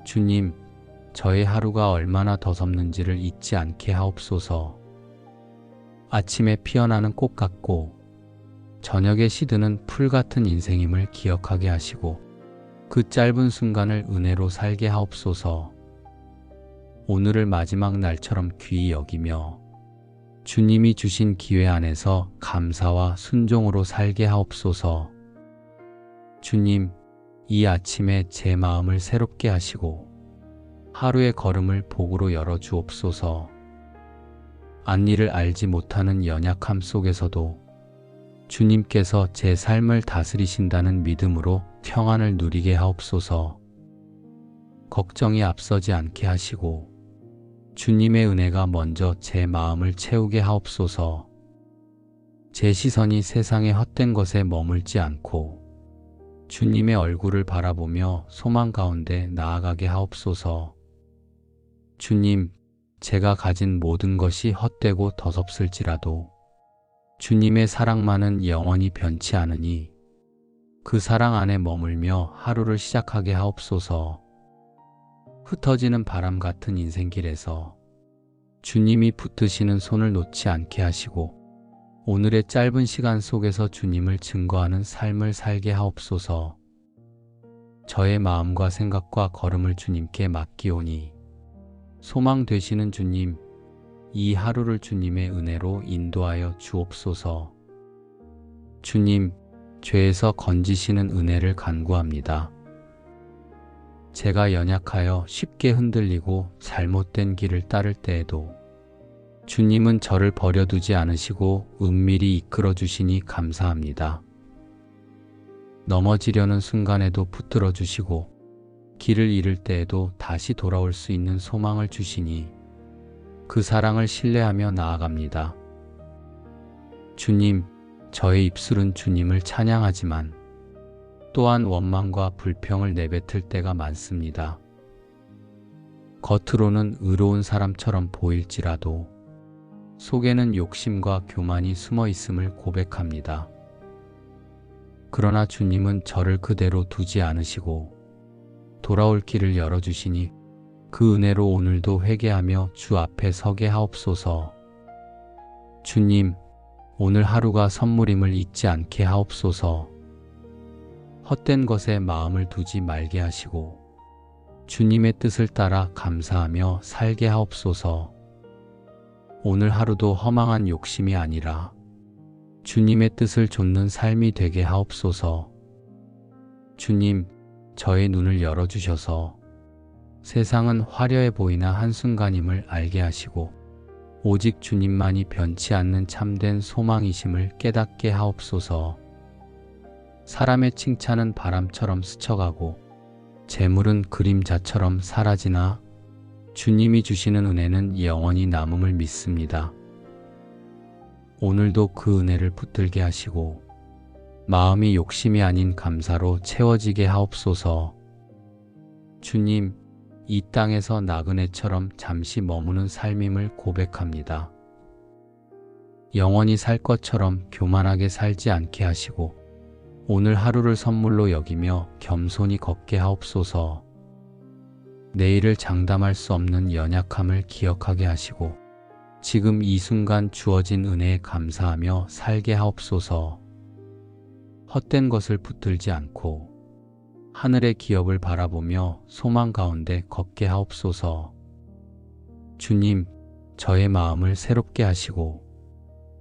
주님, 저의 하루가 얼마나 더섭는지를 잊지 않게 하옵소서. 아침에 피어나는 꽃 같고 저녁에 시드는 풀 같은 인생임을 기억하게 하시고 그 짧은 순간을 은혜로 살게 하옵소서. 오늘을 마지막 날처럼 귀히 여기며 주님이 주신 기회 안에서 감사와 순종으로 살게 하옵소서. 주님, 이 아침에 제 마음을 새롭게 하시고 하루의 걸음을 복으로 열어 주옵소서. 앞일을 알지 못하는 연약함 속에서도 주님께서 제 삶을 다스리신다는 믿음으로 평안을 누리게 하옵소서. 걱정이 앞서지 않게 하시고 주님의 은혜가 먼저 제 마음을 채우게 하옵소서. 제 시선이 세상의 헛된 것에 머물지 않고 주님의 얼굴을 바라보며 소망 가운데 나아가게 하옵소서. 주님, 제가 가진 모든 것이 헛되고 덧없을지라도 주님의 사랑만은 영원히 변치 않으니 그 사랑 안에 머물며 하루를 시작하게 하옵소서. 흩어지는 바람 같은 인생길에서 주님이 붙드시는 손을 놓지 않게 하시고 오늘의 짧은 시간 속에서 주님을 증거하는 삶을 살게 하옵소서. 저의 마음과 생각과 걸음을 주님께 맡기오니 소망 되시는 주님, 이 하루를 주님의 은혜로 인도하여 주옵소서. 주님, 죄에서 건지시는 은혜를 간구합니다. 제가 연약하여 쉽게 흔들리고 잘못된 길을 따를 때에도 주님은 저를 버려두지 않으시고 은밀히 이끌어 주시니 감사합니다. 넘어지려는 순간에도 붙들어 주시고 길을 잃을 때에도 다시 돌아올 수 있는 소망을 주시니 그 사랑을 신뢰하며 나아갑니다. 주님, 저의 입술은 주님을 찬양하지만 또한 원망과 불평을 내뱉을 때가 많습니다. 겉으로는 의로운 사람처럼 보일지라도 속에는 욕심과 교만이 숨어 있음을 고백합니다. 그러나 주님은 저를 그대로 두지 않으시고 돌아올 길을 열어주시니 그 은혜로 오늘도 회개하며 주 앞에 서게 하옵소서. 주님, 오늘 하루가 선물임을 잊지 않게 하옵소서. 헛된 것에 마음을 두지 말게 하시고 주님의 뜻을 따라 감사하며 살게 하옵소서. 오늘 하루도 허망한 욕심이 아니라 주님의 뜻을 좇는 삶이 되게 하옵소서. 주님, 저의 눈을 열어주셔서 세상은 화려해 보이나 한순간임을 알게 하시고 오직 주님만이 변치 않는 참된 소망이심을 깨닫게 하옵소서. 사람의 칭찬은 바람처럼 스쳐가고 재물은 그림자처럼 사라지나 주님이 주시는 은혜는 영원히 남음을 믿습니다. 오늘도 그 은혜를 붙들게 하시고 마음이 욕심이 아닌 감사로 채워지게 하옵소서. 주님, 이 땅에서 나그네처럼 잠시 머무는 삶임을 고백합니다. 영원히 살 것처럼 교만하게 살지 않게 하시고 오늘 하루를 선물로 여기며 겸손히 걷게 하옵소서. 내일을 장담할 수 없는 연약함을 기억하게 하시고 지금 이 순간 주어진 은혜에 감사하며 살게 하옵소서. 헛된 것을 붙들지 않고 하늘의 기업을 바라보며 소망 가운데 걷게 하옵소서. 주님, 저의 마음을 새롭게 하시고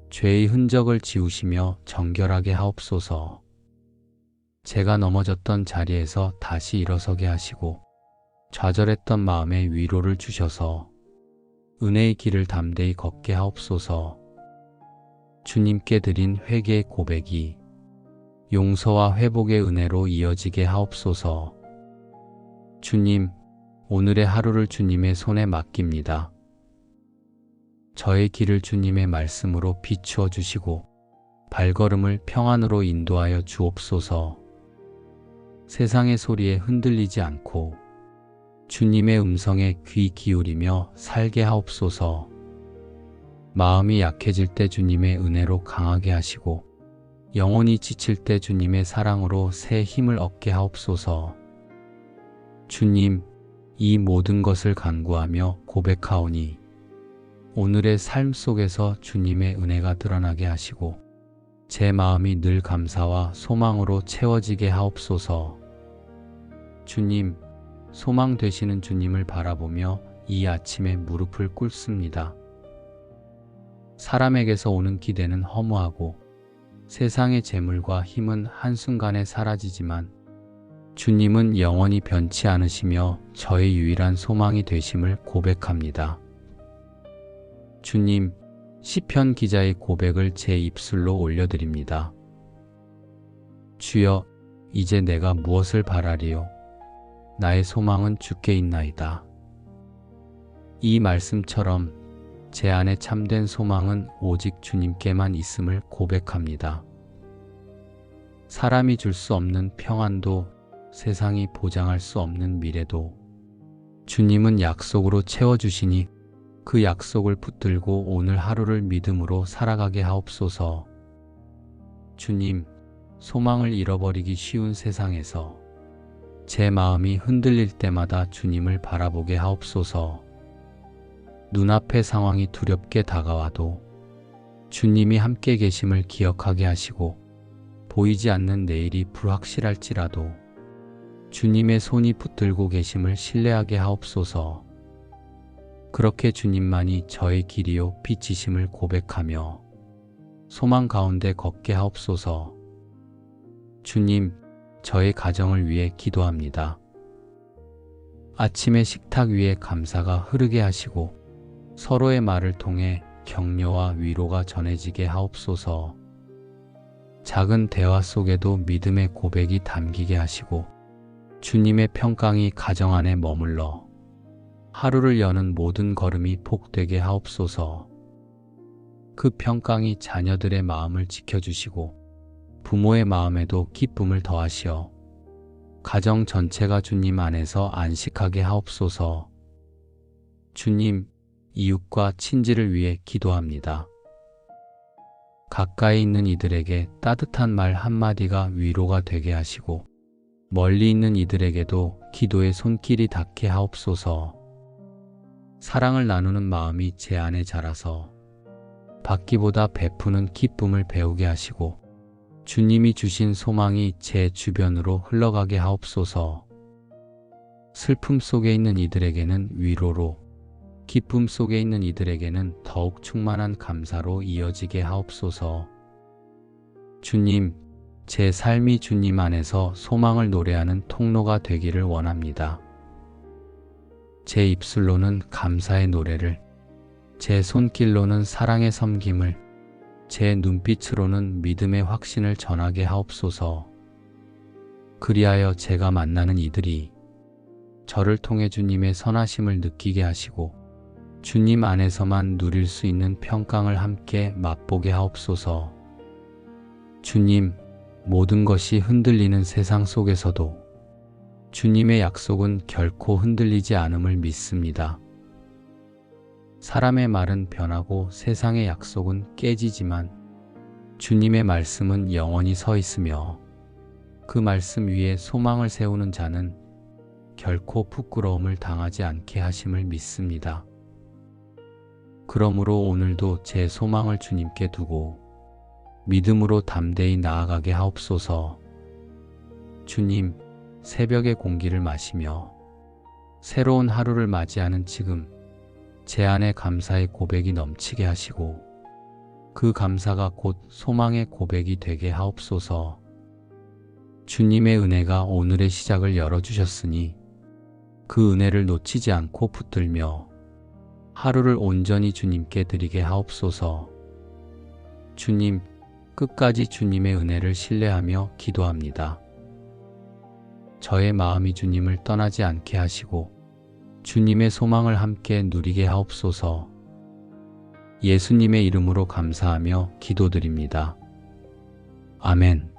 죄의 흔적을 지우시며 정결하게 하옵소서. 제가 넘어졌던 자리에서 다시 일어서게 하시고 좌절했던 마음에 위로를 주셔서 은혜의 길을 담대히 걷게 하옵소서. 주님께 드린 회개의 고백이 용서와 회복의 은혜로 이어지게 하옵소서. 주님, 오늘의 하루를 주님의 손에 맡깁니다. 저의 길을 주님의 말씀으로 비추어 주시고 발걸음을 평안으로 인도하여 주옵소서. 세상의 소리에 흔들리지 않고 주님의 음성에 귀 기울이며 살게 하옵소서. 마음이 약해질 때 주님의 은혜로 강하게 하시고 영혼이 지칠 때 주님의 사랑으로 새 힘을 얻게 하옵소서. 주님, 이 모든 것을 간구하며 고백하오니 오늘의 삶 속에서 주님의 은혜가 드러나게 하시고 제 마음이 늘 감사와 소망으로 채워지게 하옵소서. 주님, 소망 되시는 주님을 바라보며 이 아침에 무릎을 꿇습니다. 사람에게서 오는 기대는 허무하고 세상의 재물과 힘은 한순간에 사라지지만 주님은 영원히 변치 않으시며 저의 유일한 소망이 되심을 고백합니다. 주님, 시편 기자의 고백을 제 입술로 올려드립니다. 주여, 이제 내가 무엇을 바라리요? 나의 소망은 주께 있나이다. 이 말씀처럼 제 안에 참된 소망은 오직 주님께만 있음을 고백합니다. 사람이 줄 수 없는 평안도, 세상이 보장할 수 없는 미래도 주님은 약속으로 채워주시니 그 약속을 붙들고 오늘 하루를 믿음으로 살아가게 하옵소서. 주님, 소망을 잃어버리기 쉬운 세상에서 제 마음이 흔들릴 때마다 주님을 바라보게 하옵소서. 눈앞의 상황이 두렵게 다가와도 주님이 함께 계심을 기억하게 하시고, 보이지 않는 내일이 불확실할지라도 주님의 손이 붙들고 계심을 신뢰하게 하옵소서. 그렇게 주님만이 저의 길이요 빛이심을 고백하며 소망 가운데 걷게 하옵소서. 주님, 저의 가정을 위해 기도합니다. 아침의 식탁 위에 감사가 흐르게 하시고 서로의 말을 통해 격려와 위로가 전해지게 하옵소서. 작은 대화 속에도 믿음의 고백이 담기게 하시고 주님의 평강이 가정 안에 머물러 하루를 여는 모든 걸음이 복되게 하옵소서. 그 평강이 자녀들의 마음을 지켜주시고 부모의 마음에도 기쁨을 더하시어 가정 전체가 주님 안에서 안식하게 하옵소서. 주님, 이웃과 친지를 위해 기도합니다. 가까이 있는 이들에게 따뜻한 말 한마디가 위로가 되게 하시고 멀리 있는 이들에게도 기도의 손길이 닿게 하옵소서. 사랑을 나누는 마음이 제 안에 자라서 받기보다 베푸는 기쁨을 배우게 하시고 주님이 주신 소망이 제 주변으로 흘러가게 하옵소서. 슬픔 속에 있는 이들에게는 위로로, 기쁨 속에 있는 이들에게는 더욱 충만한 감사로 이어지게 하옵소서. 주님, 제 삶이 주님 안에서 소망을 노래하는 통로가 되기를 원합니다. 제 입술로는 감사의 노래를, 제 손길로는 사랑의 섬김을, 제 눈빛으로는 믿음의 확신을 전하게 하옵소서. 그리하여 제가 만나는 이들이 저를 통해 주님의 선하심을 느끼게 하시고 주님 안에서만 누릴 수 있는 평강을 함께 맛보게 하옵소서. 주님, 모든 것이 흔들리는 세상 속에서도 주님의 약속은 결코 흔들리지 않음을 믿습니다. 사람의 말은 변하고 세상의 약속은 깨지지만 주님의 말씀은 영원히 서 있으며 그 말씀 위에 소망을 세우는 자는 결코 부끄러움을 당하지 않게 하심을 믿습니다. 그러므로 오늘도 제 소망을 주님께 두고 믿음으로 담대히 나아가게 하옵소서. 주님, 새벽의 공기를 마시며 새로운 하루를 맞이하는 지금 제 안에 감사의 고백이 넘치게 하시고 그 감사가 곧 소망의 고백이 되게 하옵소서. 주님의 은혜가 오늘의 시작을 열어주셨으니 그 은혜를 놓치지 않고 붙들며 하루를 온전히 주님께 드리게 하옵소서. 주님, 끝까지 주님의 은혜를 신뢰하며 기도합니다. 저의 마음이 주님을 떠나지 않게 하시고 주님의 소망을 함께 누리게 하옵소서. 예수님의 이름으로 감사하며 기도드립니다. 아멘.